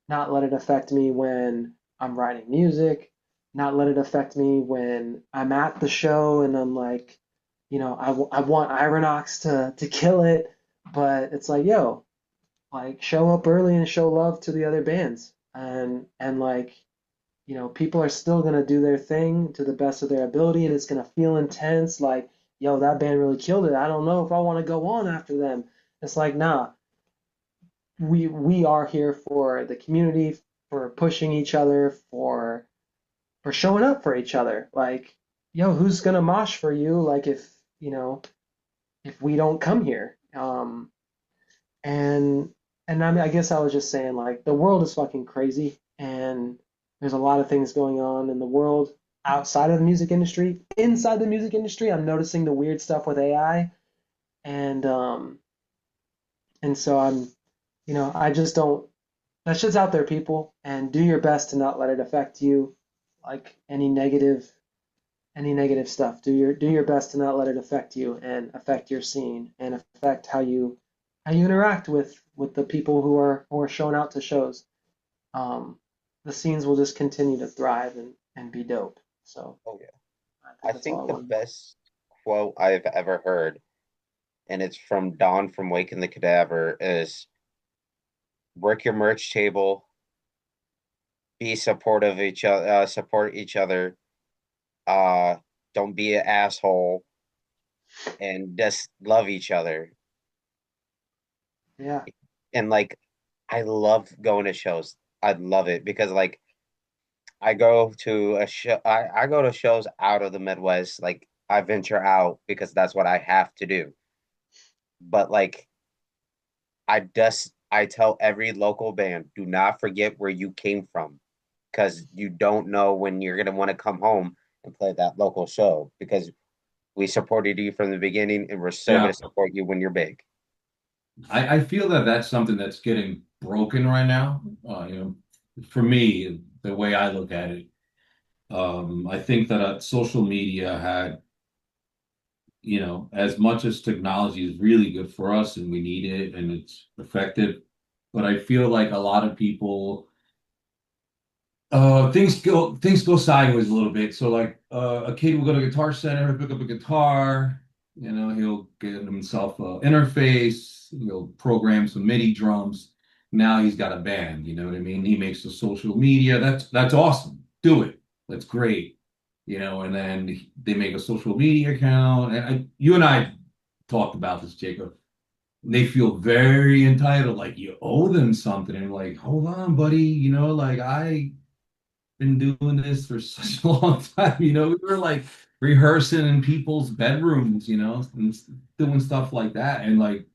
not let it affect me when I'm writing music, not let it affect me when I'm at the show and I'm like, I want Ironox to kill it, but it's like, yo, like show up early and show love to the other bands and like people are still going to do their thing to the best of their ability and it's going to feel intense like, yo, that band really killed it. I don't know if I want to go on after them. It's like, nah, we are here for the community, for pushing each other, for showing up for each other. Like, yo, who's going to mosh for you like if we don't come here? And and I mean, I guess I was just saying like the world is fucking crazy and there's a lot of things going on in the world outside of the music industry. Inside the music industry, I'm noticing the weird stuff with AI and so I just don't that shit's out there, people, and do your best to not let it affect you like any negative stuff. Do your best to not let it affect you and affect your scene and affect how you interact with the people who are showing out to shows. Um, the scenes will just continue to thrive and be dope. So Oh yeah. I think I that's all I think the wanted. best quote I've ever heard, and it's from Don from Wake and the Cadaver, is work your merch table, be supportive of each other, support each other, uh, don't be an asshole, and just love each other. Yeah, And like, I love going to shows. I love it because like I go to a show. I go to shows out of the Midwest. Like I venture out because that's what I have to do. But like I tell every local band, do not forget where you came from, because you don't know when you're gonna want to come home and play that local show. Because we supported you from the beginning, and we're still Yeah, gonna support you when you're big. I feel that that's something that's getting broken right now. For me, the way I look at it, I think that social media had, as much as technology is really good for us and we need it and it's effective, but I feel like a lot of people, things go sideways a little bit. So like, a kid will go to Guitar Center, pick up a guitar, he'll get himself a interface, he'll program some MIDI drums. Now he's got a band, you know what I mean? He makes the social media. That's awesome. Do it. That's great. And then they make a social media account. And you and I talked about this, Jacob. They feel very entitled, like you owe them something. And like, hold on, buddy, like I been doing this for such a long time. We were like rehearsing in people's bedrooms, and doing stuff like that. And like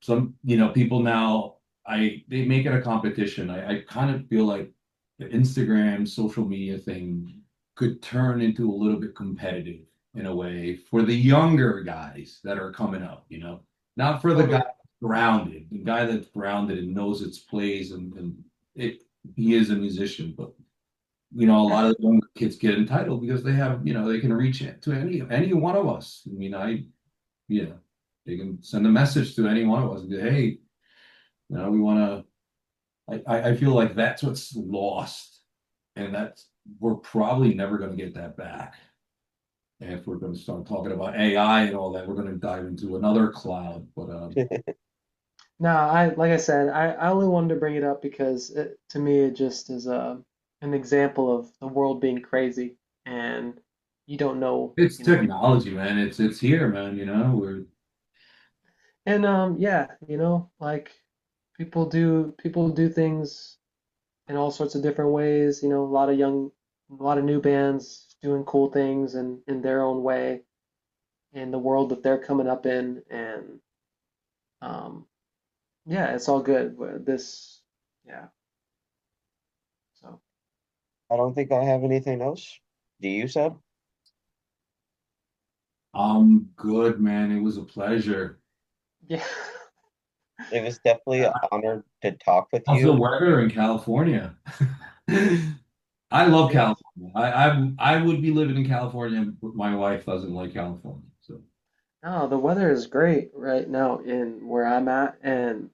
some, people now, they make it a competition. I kind of feel like the Instagram social media thing could turn into a little bit competitive in a way for the younger guys that are coming up, not for the guy Totally. that's grounded, the guy that's grounded and knows its plays and it he is a musician, but a lot of the younger kids get entitled because they have, they can reach it to any one of us. I mean, you know, they can send a message to any one of us and say, hey, we want to. I feel like that's what's lost, and that's we're probably never going to get that back. And if we're going to start talking about AI and all that, we're going to dive into another cloud. But No, like I said, I only wanted to bring it up because to me it just is an example of the world being crazy and you don't know, it's you know. technology, man. It's here, man. We're And yeah, like people do things in all sorts of different ways, a lot of new bands doing cool things in their own way in the world that they're coming up in and um yeah, it's all good. Yeah, so I don't think I have anything else. Do you, Seb? I'm good, man. It was a pleasure. yeah. It was definitely an honor to talk with How's the you. weather in California? I love It's California. I would be living in California, but my wife doesn't like California. So No, the weather is great right now in where I'm at, and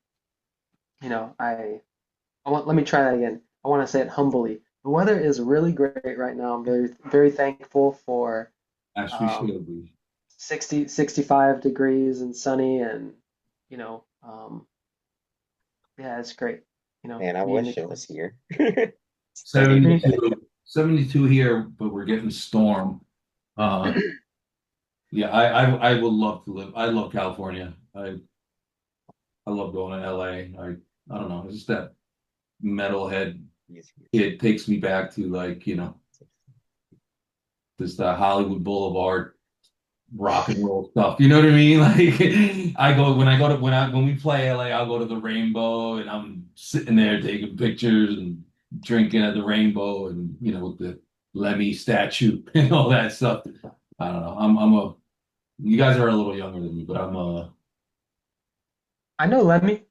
let me try that again. I want to say it humbly. The weather is really great right now. I'm very, very thankful for as we um, should be. 65 degrees and sunny, and you know, yeah, it's great. Man, I Me and the wish it was kids. here. Sunny Me, 72, 72 here, but we're getting storm. Uh, yeah, I would love to live. I love California. I love going to LA. I don't know. It's just that metalhead kid takes me back to like, this Hollywood Boulevard rock and roll stuff. You know what I mean? Like when we play LA, I'll go to the Rainbow and I'm sitting there taking pictures and drinking at the Rainbow and with the Lemmy statue and all that stuff. I don't know. You guys are a little younger than me, but I know Lemmy.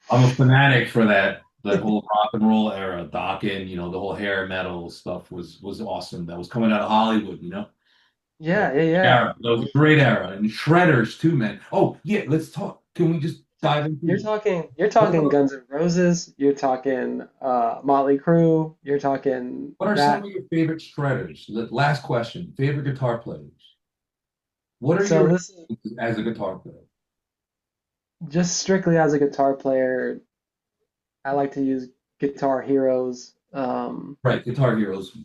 I'm a fanatic for that whole rock and roll era. Dokken, the whole hair metal stuff was awesome. That was coming out of Hollywood. Yeah, yeah, yeah. Era. That was a great era. And Shredders too, man. Oh, yeah, let's talk. Can we just dive You're into talking you're what talking are, Guns N' Roses, you're talking Motley Crue, you're talking what are some that. of your favorite Shredders? Last question. Favorite guitar players. What are So your this is as a guitar player? just strictly as a guitar player, I like to use Guitar Heroes, Right, Guitar Heroes.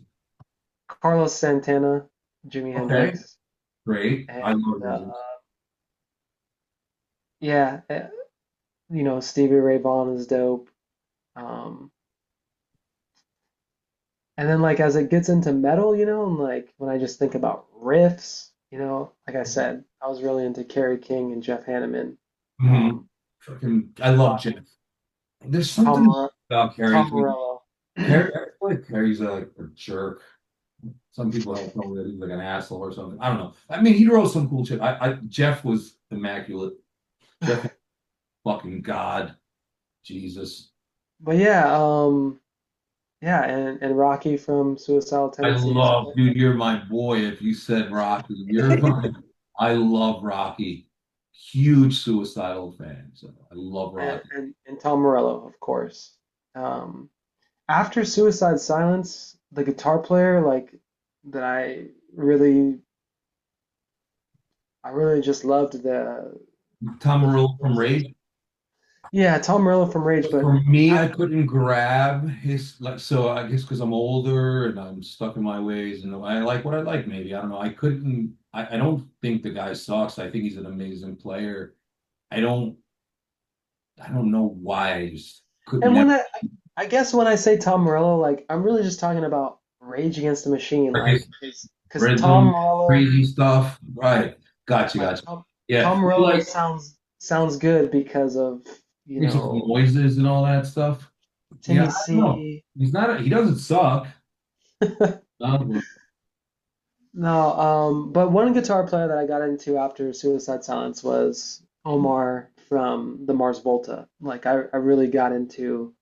Carlos Santana, Jimi Okay, Hendrix, great. and I love uh, those. yeah, Stevie Ray Vaughan is dope. Um, and then like as it gets into metal, and like when I just think about riffs, like I said, I was really into Kerry King and Jeff Hanneman. Mhm. Um, I love uh, Jeff. There's Tom something Mor- about Tom Carrie. Morello. Carrie, I feel like Carrie's a jerk. Some people have told me that he's like an asshole or something. I don't know. I mean, he wrote some cool shit. Jeff was immaculate. Jeff, fucking God, Jesus. But yeah, yeah, and Rocky from Suicidal I Tendencies. love, dude. You're my boy. If you said Rocky, I love Rocky. Huge suicidal fan. So I love and, Rocky. and, and Tom Morello, of course. Um, After Suicide Silence, the guitar player like that I really just loved Tom the Morello from Rage. yeah, Tom Morello from Rage, but For me, I after, couldn't grab his like. So I guess because I'm older and I'm stuck in my ways, and I like what I like. Maybe I don't know. I couldn't. I don't think the guy sucks. I think he's an amazing player. I don't. I don't know why. I just could and never. I guess when I say Tom Morello, like I'm really just talking about Rage Against the Machine, Like like his because Tom rhythm, Morello, crazy stuff. Right. Gotcha. like Gotcha. Yeah. Tom You Morello like sounds good because of you it's just know noises and all that stuff. Yeah. Timmy I don't know. C. He's not. He doesn't suck. No, No, but one guitar player that I got into after Suicide Silence was Omar from the Mars Volta. Like I really got into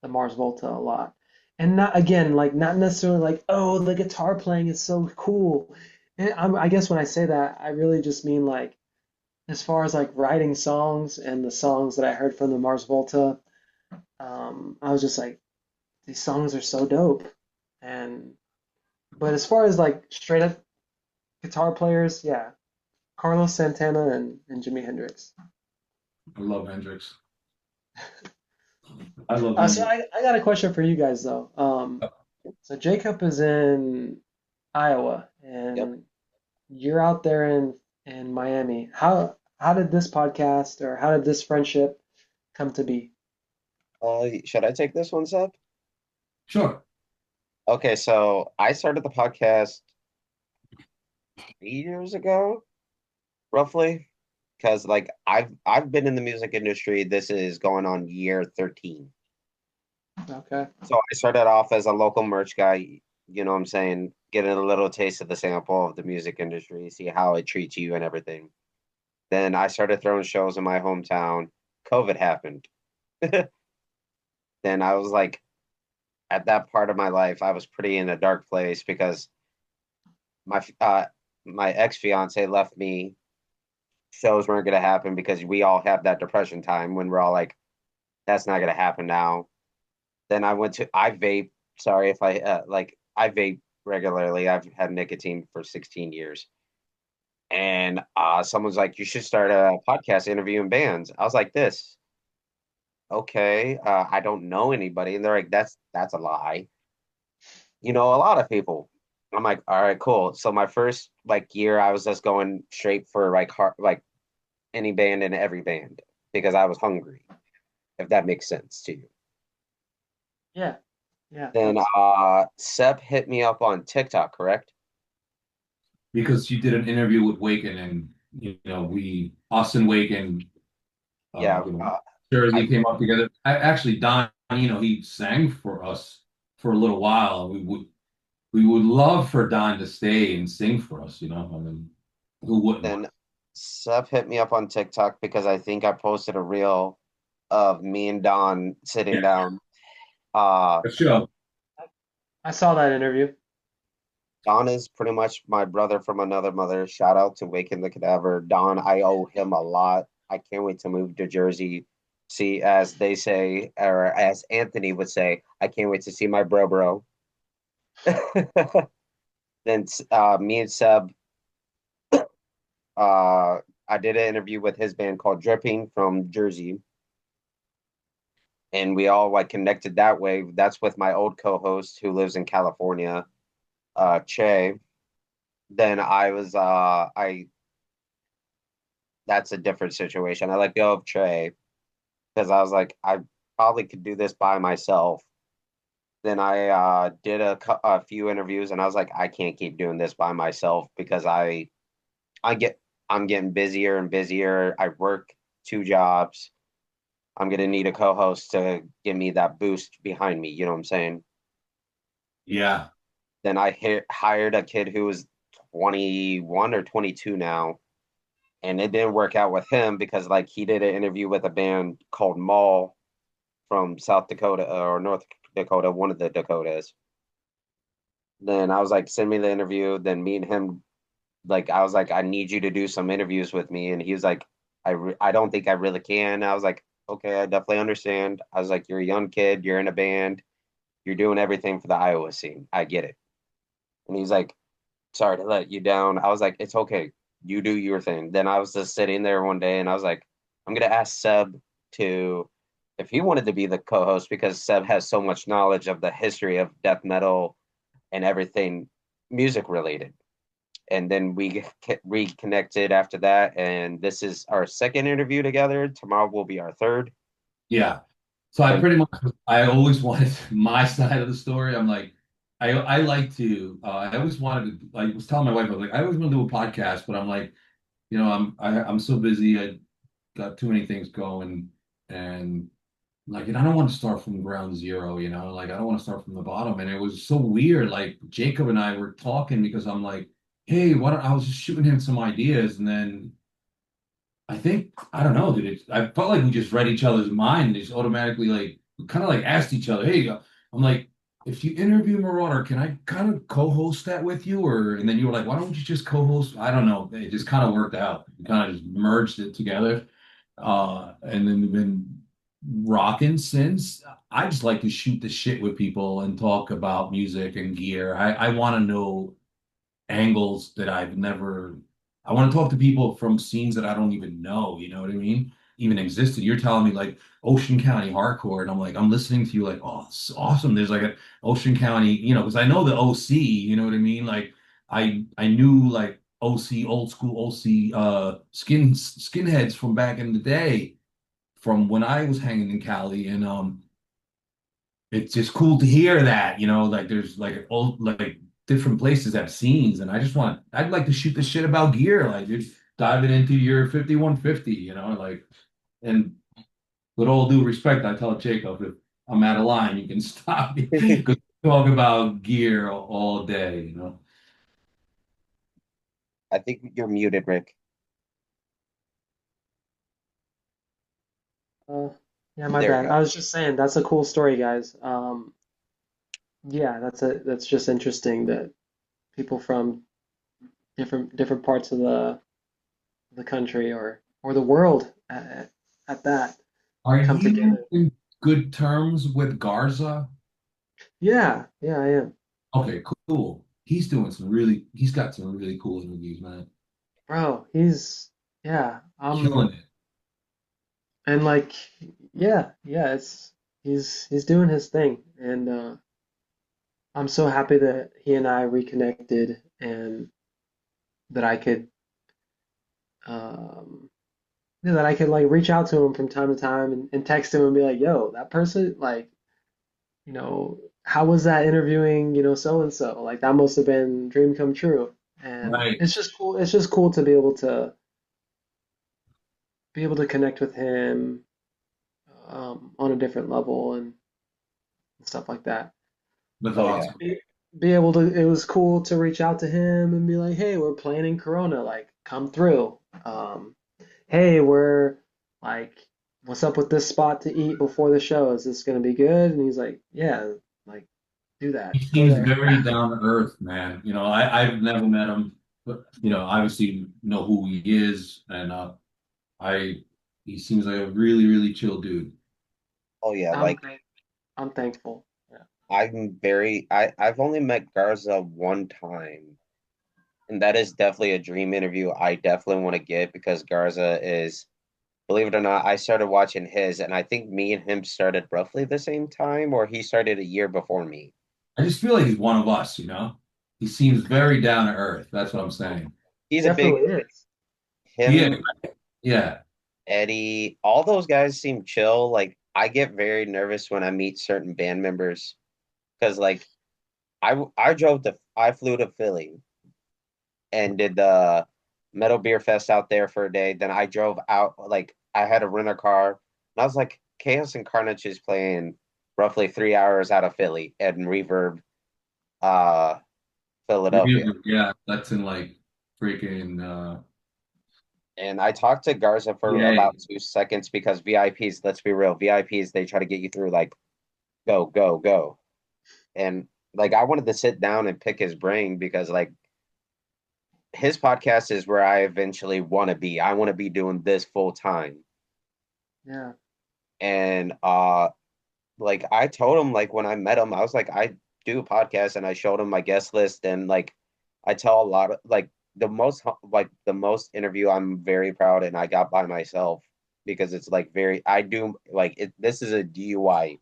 the Mars Volta a lot. and not again like not necessarily like, oh, the guitar playing is so cool. And I guess when I say that, I really just mean like as far as like writing songs and the songs that I heard from the Mars Volta, I was just like, these songs are so dope. And but as far as like straight up guitar players, yeah, Carlos Santana and Jimi Hendrix. I love Hendrix. I love So Hendrix. I got a question for you guys though. So Jacob is in Iowa Yep. and you're out there in Miami. How did this podcast or how did this friendship come to be? Should I take this one, Seb? Sure. Okay, so I started the podcast 3 years ago, roughly, because like I've been in the music industry. This is going on year 13. Okay. So I started off as a local merch guy, you know what I'm saying, getting a little taste of the sample of the music industry, see how it treats you and everything. Then I started throwing shows in my hometown. COVID happened. Then I was like, at that part of my life, I was pretty in a dark place because my my ex fiance left me. Shows weren't gonna happen because we all have that depression time when we're all like, that's not gonna happen now. Then I vape. Sorry if I vape regularly. I've had nicotine for 16 years. And someone's like, you should start a podcast interviewing bands. I was like, this, okay. I don't know anybody. And they're like, that's a lie. You know, a lot of people. I'm like, all right, cool. So my first like year, I was just going straight for like any band and every band because I was hungry, if that makes sense to you. Yeah. Yeah, it Then does. Sep hit me up on TikTok, correct? Because you did an interview with Waken, and we Austin Waken, Yeah, I Jersey came up together. Actually, Don, he sang for us for a little while. We would love for Don to stay and sing for us. I mean, who wouldn't? then Sep hit me up on TikTok because I think I posted a reel of me and Don sitting Yeah, down. Uh, for sure. I saw that interview. Don is pretty much my brother from another mother. Shout out to Waking the Cadaver. Don, I owe him a lot. I can't wait to move to Jersey. See, as they say, or as Anthony would say, I can't wait to see my bro. Then me and Seb, I did an interview with his band called Dripping from Jersey, and we all like connected that way. That's with my old co-host who lives in California, Che. Then I that's a different situation. I let go of Trey because I was like, I probably could do this by myself. Then I did a few interviews, and I was like, I can't keep doing this by myself because I get I'm getting busier and busier. I work 2 jobs. I'm gonna need a co-host to give me that boost behind me. You know what I'm saying? Yeah. Then I hired a kid who was 21 or 22 now, and it didn't work out with him because like he did an interview with a band called Mall from South Dakota or North Dakota, one of the Dakotas. Then I was like, send me the interview. Then me and him, like, I was like, I need you to do some interviews with me, and he was like, I don't think I really can. I was like, okay, I definitely understand. I was like, you're a young kid, you're in a band, you're doing everything for the Iowa scene. I get it. And he's like, sorry to let you down. I was like, it's okay. You do your thing. Then I was just sitting there one day and I was like, I'm gonna ask Seb to if he wanted to be the co-host because Seb has so much knowledge of the history of death metal and everything music related. And then we reconnected after that, and this is our second interview together. Tomorrow will be our third. Yeah. So I And pretty much, I always wanted my side of the story. I'm like, I like to, I always wanted to, I was telling my wife, I was like, I always want to do a podcast, but I'm like, I'm so busy. I got too many things going, and like, and I don't want to start from ground zero, like I don't want to start from the bottom. And it was so weird. Like Jacob and I were talking because I'm like, hey, what, I was just shooting him some ideas. And then I think I don't know, dude. I felt like we just read each other's mind and just automatically like kind of like asked each other, "Hey," I'm like, if you interview Marauder, can I kind of co-host that with you? Or and then you were like, why don't you just co-host? I don't know. It just kind of worked out. We kind of just merged it together. And then we've been rocking since. I just like to shoot the shit with people and talk about music and gear. I want to know angles that I've never. I want to talk to people from scenes that I don't even know, you know what I mean? Even existed. You're telling me like Ocean County hardcore, and I'm like, I'm listening to you like, oh, it's awesome. There's like an Ocean County, because I know the OC, you know what I mean? Like I knew like OC, old school OC skinheads from back in the day, from when I was hanging in Cali, and it's just cool to hear that, like there's like old like different places have scenes, and I'd like to shoot the shit about gear, like just diving into your 5150, like, and with all due respect, I tell Jacob if I'm out of line, you can stop me because we talk about gear all day. I think you're muted, Rick. Uh, yeah, my There bad. you I was just saying that's a cool story, guys. Yeah, that's just interesting that people from different parts of the country or the world at that Are come you together. in good terms with Garza? Yeah, yeah, I am. Okay, cool. He's got some really cool interviews, man. Bro, yeah, Killing it. and like yeah, he's doing his thing, and I'm so happy that he and I reconnected and that I could um yeah, that I could like reach out to him from time to time and text him and be like, yo, that person, like, how was that interviewing, so and so? Like that must have been dream come true. And Right. it's just cool to be able to connect with him on a different level and stuff like that. That's go. Oh yeah. awesome. Be able to, it was cool to reach out to him and be like, hey, we're planning Corona, like come through. Hey, we're like, what's up with this spot to eat before the show? Is this gonna be good? And he's like, yeah, like do that, He go seems there. very down to earth, man. I've never met him, but obviously know who he is, and I he seems like a really, really chill dude. Oh yeah. I'm Like thank I'm thankful. Yeah. I've only met Garza one time, and that is definitely a dream interview I definitely want to get because Garza is, believe it or not, I started watching his, and I think me and him started roughly the same time, or he started a year before me. I just feel like he's one of us. He seems very down to earth. That's what I'm saying. He He's a big definitely is. Yeah, him, yeah. Eddie, all those guys seem chill. Like I get very nervous when I meet certain band members because like I flew to Philly and did the Metal Beer Fest out there for a day. Then I drove out, like I had to rent a car, and I was like, Chaos and Carnage is playing roughly 3 hours out of Philly and Reverb, uh, Philadelphia. Yeah, that's in like freaking And I talked to Garza for PA. about 2 seconds because VIPs, let's be real, VIPs, they try to get you through like go, go, go. And like I wanted to sit down and pick his brain because like his podcast is where I eventually want to be. I want to be doing this full time. Yeah. And like I told him like when I met him, I was like, I do a podcast and I showed him my guest list and like I tell a lot of like the most interview I'm very proud and I got by myself because it's like very I do like it this is a DUI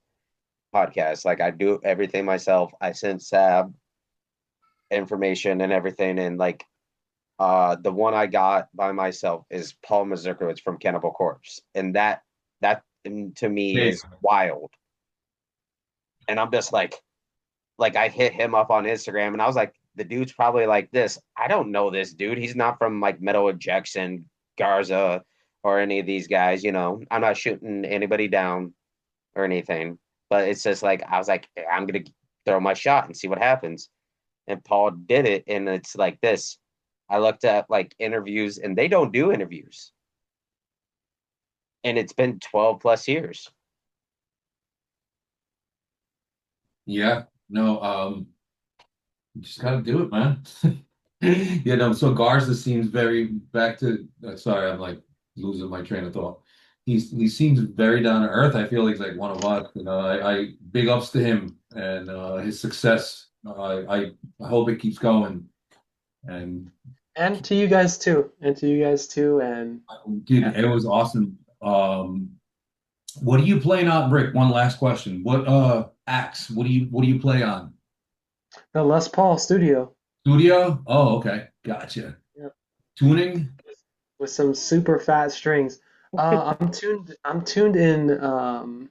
podcast. Like I do everything myself. I sent Sab information and everything and like the one I got by myself is Paul Mazurkowitz from Cannibal Corpse. And that to me Big. is wild. And I'm just like I hit him up on Instagram and I was like, the dude's probably like this. I don't know this dude. He's not from like Metal Injection, Garza, or any of these guys, I'm not shooting anybody down or anything. But it's just like I was like, I'm gonna throw my shot and see what happens. And Paul did it, and it's like this. I looked at like interviews and they don't do interviews. And it's been 12 plus years. Yeah. No, you just gotta do it, man. So Garza seems very back to sorry, I'm like losing my train of thought. He seems very down to earth. I feel like he's like one of us. I big ups to him and his success. I hope it keeps going. And And to you guys too. And to you guys too. And dude, yeah, it was awesome. What are you playing on, Rick? One last question. What axe? What do you play on? the Les Paul Studio. Studio? Oh, okay. Gotcha. Yeah. Tuning? With some super fat strings. I'm tuned in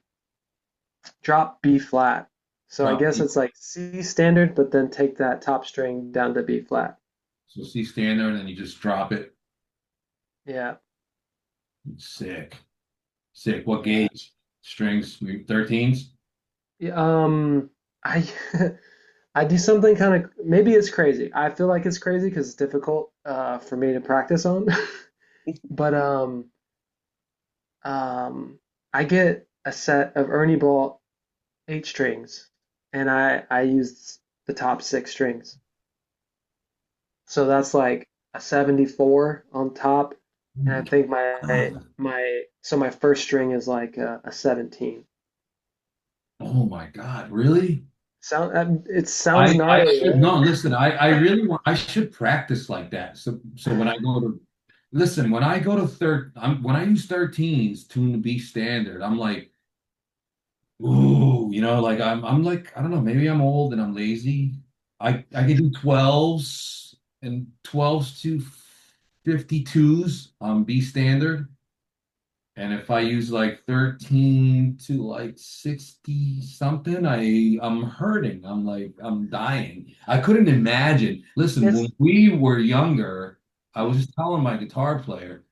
drop B flat. So I Drop guess D. it's like C standard, but then take that top string down to B flat. So C stand there and then you just drop it. Yeah. Sick. Sick. What Yeah. gauge? Strings? 13s? Yeah, I I do something kind of maybe it's crazy. I feel like it's crazy because it's difficult for me to practice on. But um I get a set of Ernie Ball 8 strings and I use the top 6 strings. So that's like a 74 on top, and I think my first string is like a 17. Oh my God. Really? It sounds I gnarly, should right? no, listen, I really want I should practice like that. So when I go to listen, when I go to when I use 13s tune to be standard, I'm like, ooh, like I'm like, I don't know, maybe I'm old and I'm lazy. I can do 12s and 12s to 52s on B standard. And if I use like 13 to like 60 something, I'm hurting. I'm like I'm dying. I couldn't imagine. Listen, when It's we were younger, I was just telling my guitar player,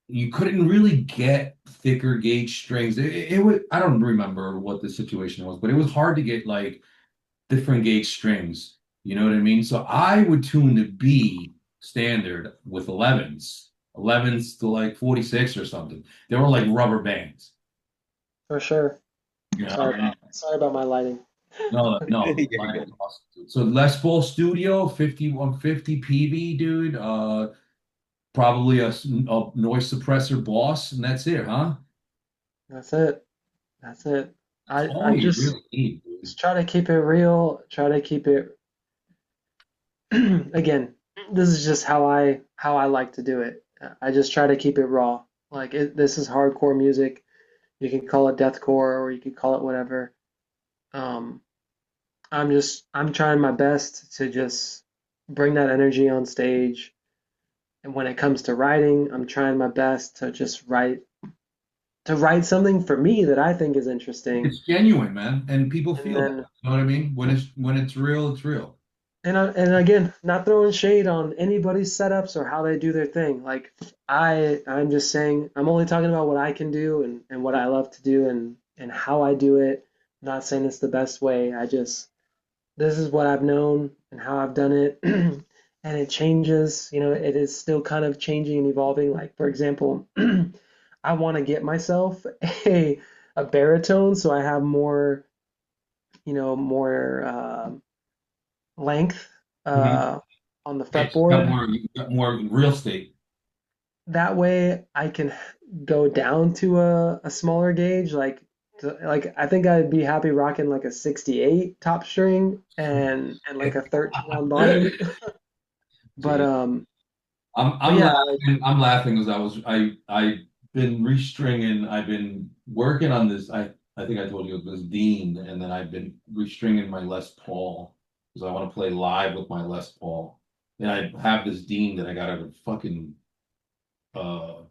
you couldn't really get thicker gauge strings. It was I don't remember what the situation was, but it was hard to get like different gauge strings. You know what I mean? So I would tune the B standard with 11s to like 46 or something. They were like rubber bands. for sure. You know? Sorry about my lighting. No, no. You're Mine good. is awesome. So Les Paul Studio 5150 PV, dude. Probably a noise suppressor Boss, and that's it, huh? That's it. That's it. That's I all you just really need, dude. try to keep it real, try to keep it again, this is just how I like to do it. I just try to keep it raw. This is hardcore music. You can call it deathcore or you can call it whatever. Um, I'm trying my best to just bring that energy on stage. And when it comes to writing, I'm trying my best to just write something for me that I think is interesting. It's genuine, man, and people And feel that. then You know what I mean? When it's real, it's real. and again, not throwing shade on anybody's setups or how they do their thing. Like I'm just saying I'm only talking about what I can do and what I love to do and how I do it. I'm not saying it's the best way. This is what I've known and how I've done it. And it changes, it is still kind of changing and evolving. Like for example, I want to get myself a baritone so I have more length Mhm. on the Yeah, you got fretboard. more real estate. That way I can go down to a smaller gauge. Like I think I'd be happy rocking like a 68 top string and like a 13 on bottom. But Dude, um I'm but I'm yeah, like laughing. I'm laughing because I've been restringing. I've been working on this. I think I told you it was Dean, and then I've been restringing my Les Paul because I want to play live with my Les Paul. And I have this Dean that I got at a fucking uh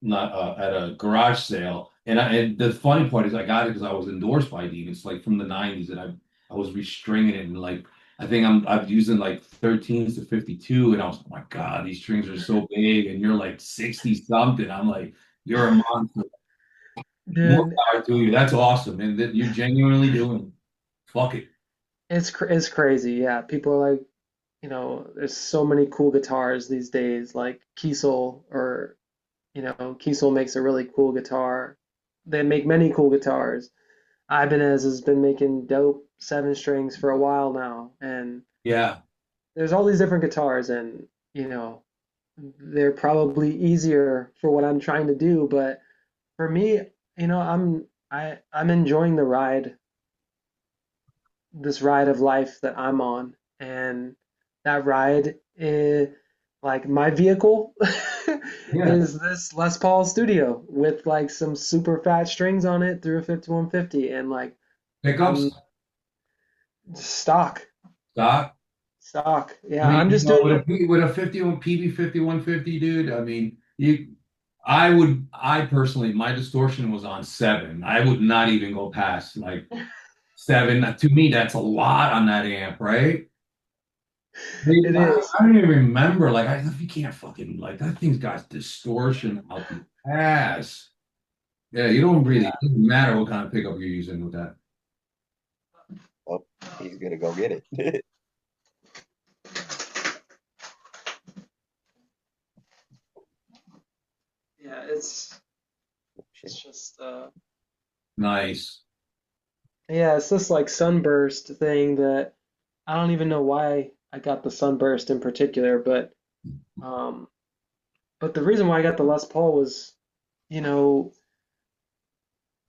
not at a garage sale. And the funny part is I got it because I was endorsed by Dean. It's like from the 90s, and I was restringing it, and like I think I'm using like 13s to 52, and I was oh my God, these strings are so big, and you're like 60 something. I'm like, you're a monster. More dude, power to you. That's awesome, and that you're genuinely doing. Fuck it. it's crazy. Yeah, people are like, there's so many cool guitars these days, like Kiesel Kiesel makes a really cool guitar. They make many cool guitars. Ibanez has been making dope seven strings for a while now, and Yeah. there's all these different guitars, and you know, they're probably easier for what I'm trying to do, but for me, I'm enjoying the ride, this ride of life that I'm on, and that ride is like my vehicle Yeah. is this Les Paul Studio with like some super fat strings on it through a 5150, and like Pickups, I'm stock, Doc. stock. I Yeah, mean, I'm just doing it. with a 51 PB 5150, dude. I mean, I personally, my distortion was on 7. I would not even go past like 7. To me, that's a lot on that amp, right? It I is. don't even remember. Like, you can't fucking like that thing's got distortion out the ass. Yeah, you don't really. It doesn't matter what kind of pickup you're using with that. Oh, he's gonna go get it. Yeah, it's just Nice. yeah, it's this like sunburst thing that I don't even know why I got the sunburst in particular, um but the reason why I got the Les Paul was, you know,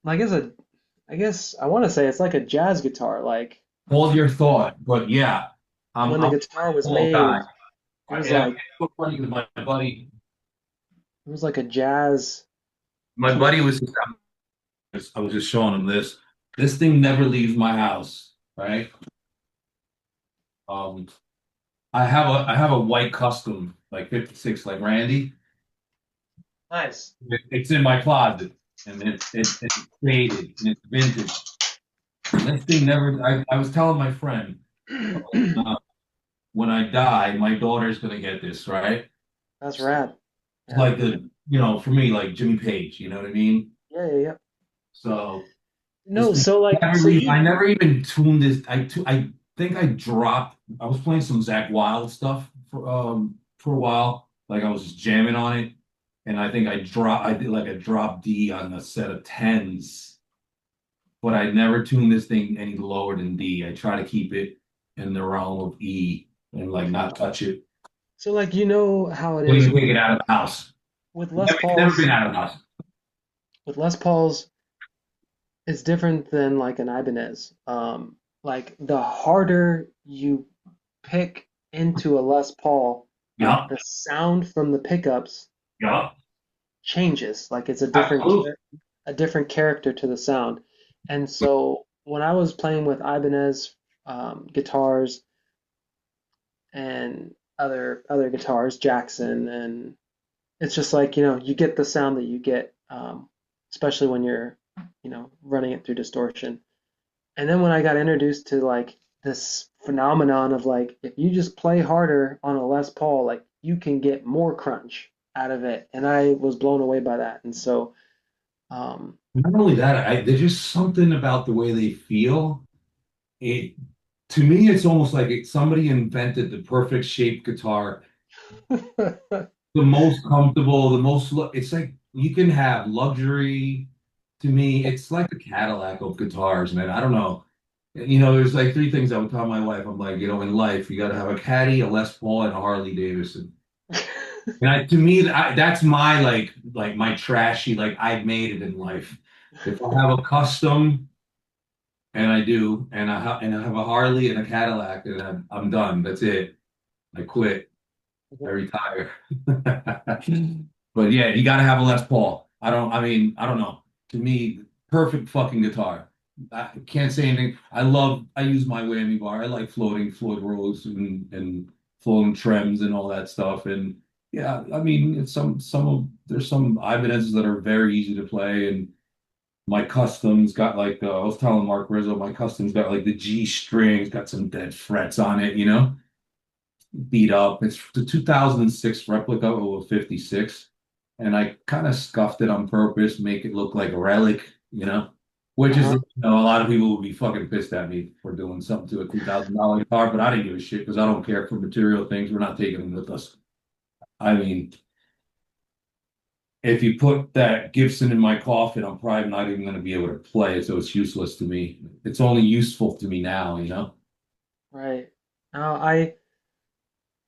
like I guess I want to say it's like a jazz guitar. Like Hold your thought, but yeah, when the I'm a guitar was full made, guy. it was Yeah, like it's so funny because it was like a jazz my piece. buddy was. I was just showing him this. This thing never leaves my house, right? Um, I have a white custom like 56 like Randy. Nice. It's in my closet and it's faded and it's vintage. And this thing never. I was telling my friend uh, when I die, my daughter's gonna get this, right? That's rad. It's Yeah. like for me, like Jimmy Page, you know what I mean? Yeah, yeah, yeah. So this No, thing so like never so leave. you I never even tuned this. I think I dropped. I was playing some Zach Wild stuff for a while. Like I was just jamming on it, and I think I dropped. I did like a drop D on a set of tens, but I never tuned this thing any lower than D. I try to keep it in the realm of E and like not touch it. so like you know how it Don't is even take it out of the house. with Les Never been Pauls. out of the house. With Les Pauls, it's different than like an Ibanez. Like the harder you pick into a Les Paul, Yeah, the sound from the pickups yeah, changes. Like it's absolutely. a different character to the sound. And so when I was playing with Ibanez guitars and other guitars, Jackson, and it's just like, you get the sound that you get, especially when you're, running it through distortion. And then when I got introduced to like this phenomenon of like if you just play harder on a Les Paul, like you can get more crunch out of it. And I was blown away by that. And so um Not only that, there's just something about the way they feel. It to me, it's almost like somebody invented the perfect shaped guitar, the most comfortable, the most. It's like you can have luxury. To me, it's like the Cadillac of guitars, man. I don't know. There's like 3 things I would tell my wife. I'm like, in life, you got to have a Caddy, a Les Paul, and a Harley Davidson. And to me, that's my like my trashy, like I've made it in life. If I have a custom, and I do, and I have a Harley and a Cadillac, and I'm done. That's it. I quit. I retire. But yeah, you got to have a Les Paul. I mean, I don't know. To me, perfect fucking guitar. I can't say anything. I use my whammy bar. I like floating Floyd Rose and floating trems and all that stuff. And yeah, I mean, it's there's some Ibanez's that are very easy to play. And my customs got like, I was telling Mark Rizzo, my customs got like the G strings, got some dead frets on it, beat up. It's the 2006 replica of a 56, and I kind of scuffed it on purpose, make it look like a relic, which is, uh-huh. a lot of people would be fucking pissed at me for doing something to a $2,000 guitar, but I didn't give a shit because I don't care for material things. We're not taking them with us. I mean, if you put that Gibson in my coffin, I'm probably not even going to be able to play it, so it's useless to me. It's only useful to me now, you know? Right. Now,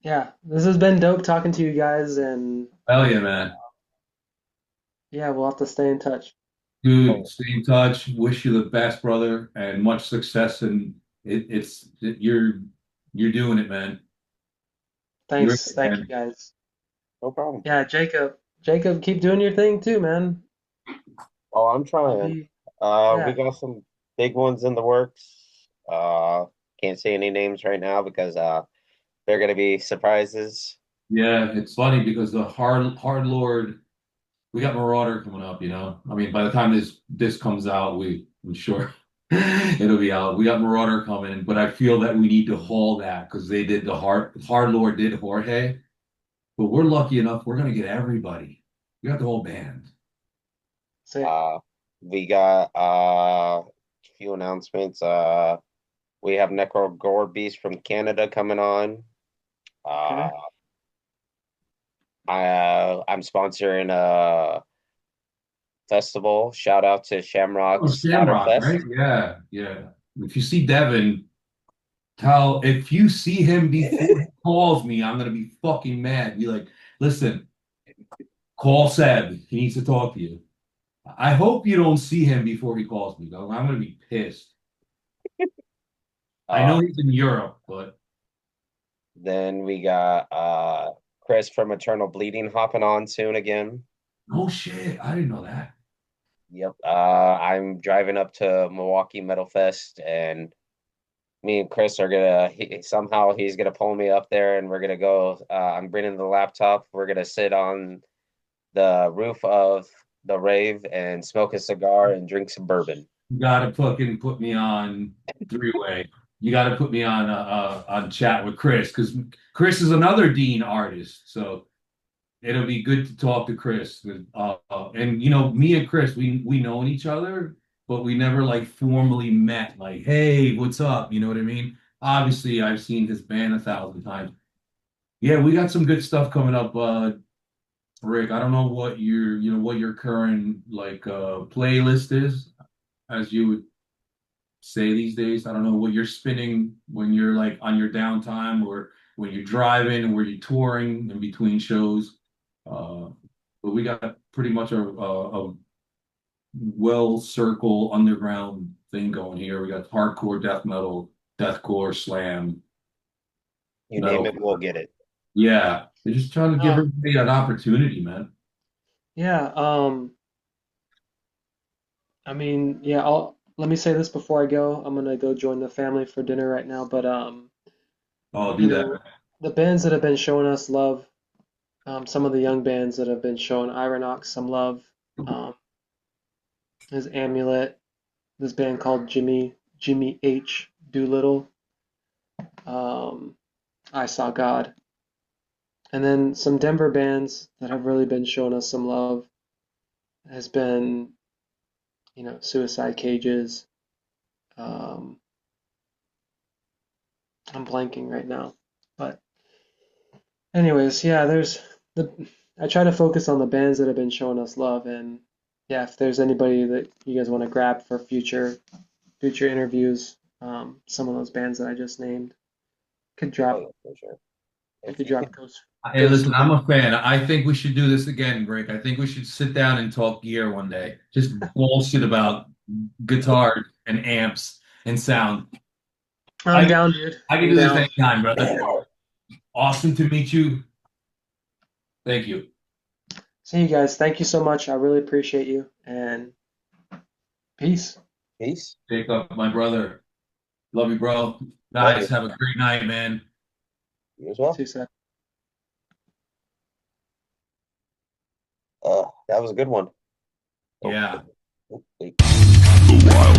yeah, this has been dope talking to you guys, and Hell yeah, man. yeah, we'll have to stay in touch. Dude, stay in touch. Wish you the best, brother, and much success. And you're doing it, man. You're Thanks. it, Thank you man. guys. No problem. Yeah, Jacob, keep doing your thing too, man. Oh, I'm I'll trying. be, We yeah, got some big ones in the works. Can't say any names right now because they're gonna be surprises. Yeah, it's funny because the hard Lord, we got Marauder coming up, you know. I mean, by the time this comes out, I'm sure it'll be out. We got Marauder coming, but I feel that we need to haul that because they did the hard Lord did Jorge, but we're lucky enough we're gonna get everybody. We got the whole band. sick. Uh, we got a few announcements. We have Necro Gore Beast from Canada coming on. Uh, Okay. I'm sponsoring a festival. Shout out to Oh, Shamrock Shamrock, Splatterfest. right? Yeah, yeah. If you see Devin, if you see him before he calls me, I'm gonna be fucking mad. Be like, listen, call Seb. He needs to talk to you. I hope you don't see him before he calls me, though. I'm gonna be pissed. I Uh, know he's in Europe, but then we got Chris from Eternal Bleeding hopping on soon again. oh shit, I didn't know that. Yep. I'm driving up to Milwaukee Metal Fest, and me and Chris are somehow he's gonna pull me up there, and we're gonna go. I'm bringing the laptop. We're gonna sit on the roof of the rave and smoke a cigar and drink some bourbon. You gotta fucking put me on three-way. You gotta put me on chat with Chris because Chris is another Dean artist. So it'll be good to talk to Chris. And you know, me and Chris, we know each other, but we never like formally met. Like, hey, what's up? You know what I mean? Obviously, I've seen his band 1,000 times. Yeah, we got some good stuff coming up. Rick, I don't know what what your current like playlist is, as you would say these days. I don't know what you're spinning when you're like on your downtime or when you're driving and where you're touring in between shows. Uh, but we got pretty much a well circle underground thing going here. We got hardcore death metal, deathcore, slam, You name metal. it, we'll get it. Yeah, they're just trying to give Oh, everybody an opportunity, man. yeah. I mean, yeah. Let me say this before I go. I'm gonna go join the family for dinner right now, but I'll you do that. know, the bands that have been showing us love, some of the young bands that have been showing Ironox some love, um, is Amulet, this band called Jimmy H. Doolittle, um, I Saw God, and then some Denver bands that have really been showing us some love has been, Suicide Cages. Um, I'm blanking right now, but anyways, yeah, the I try to focus on the bands that have been showing us love, and yeah, if there's anybody that you guys want to grab for future interviews, some of those bands that I just named could Oh drop yeah, for sure. you If could you drop could, Hey, ghost listen, I'm a fan. I think we should do this again, Rick. I think we should sit down and talk gear one day. Just bullshit about guitar and amps and sound. I'm I down, dude. I can I'm do this down. anytime, brother. Awesome to meet you. Thank you. See you guys. Thank you so much. I really appreciate you, and peace. peace. Jacob, my brother. Love you, bro. Love Guys, you. have a great night, man. You as well. See you, Seth. That was a good one. Oh, Yeah. oh, wait. The Wild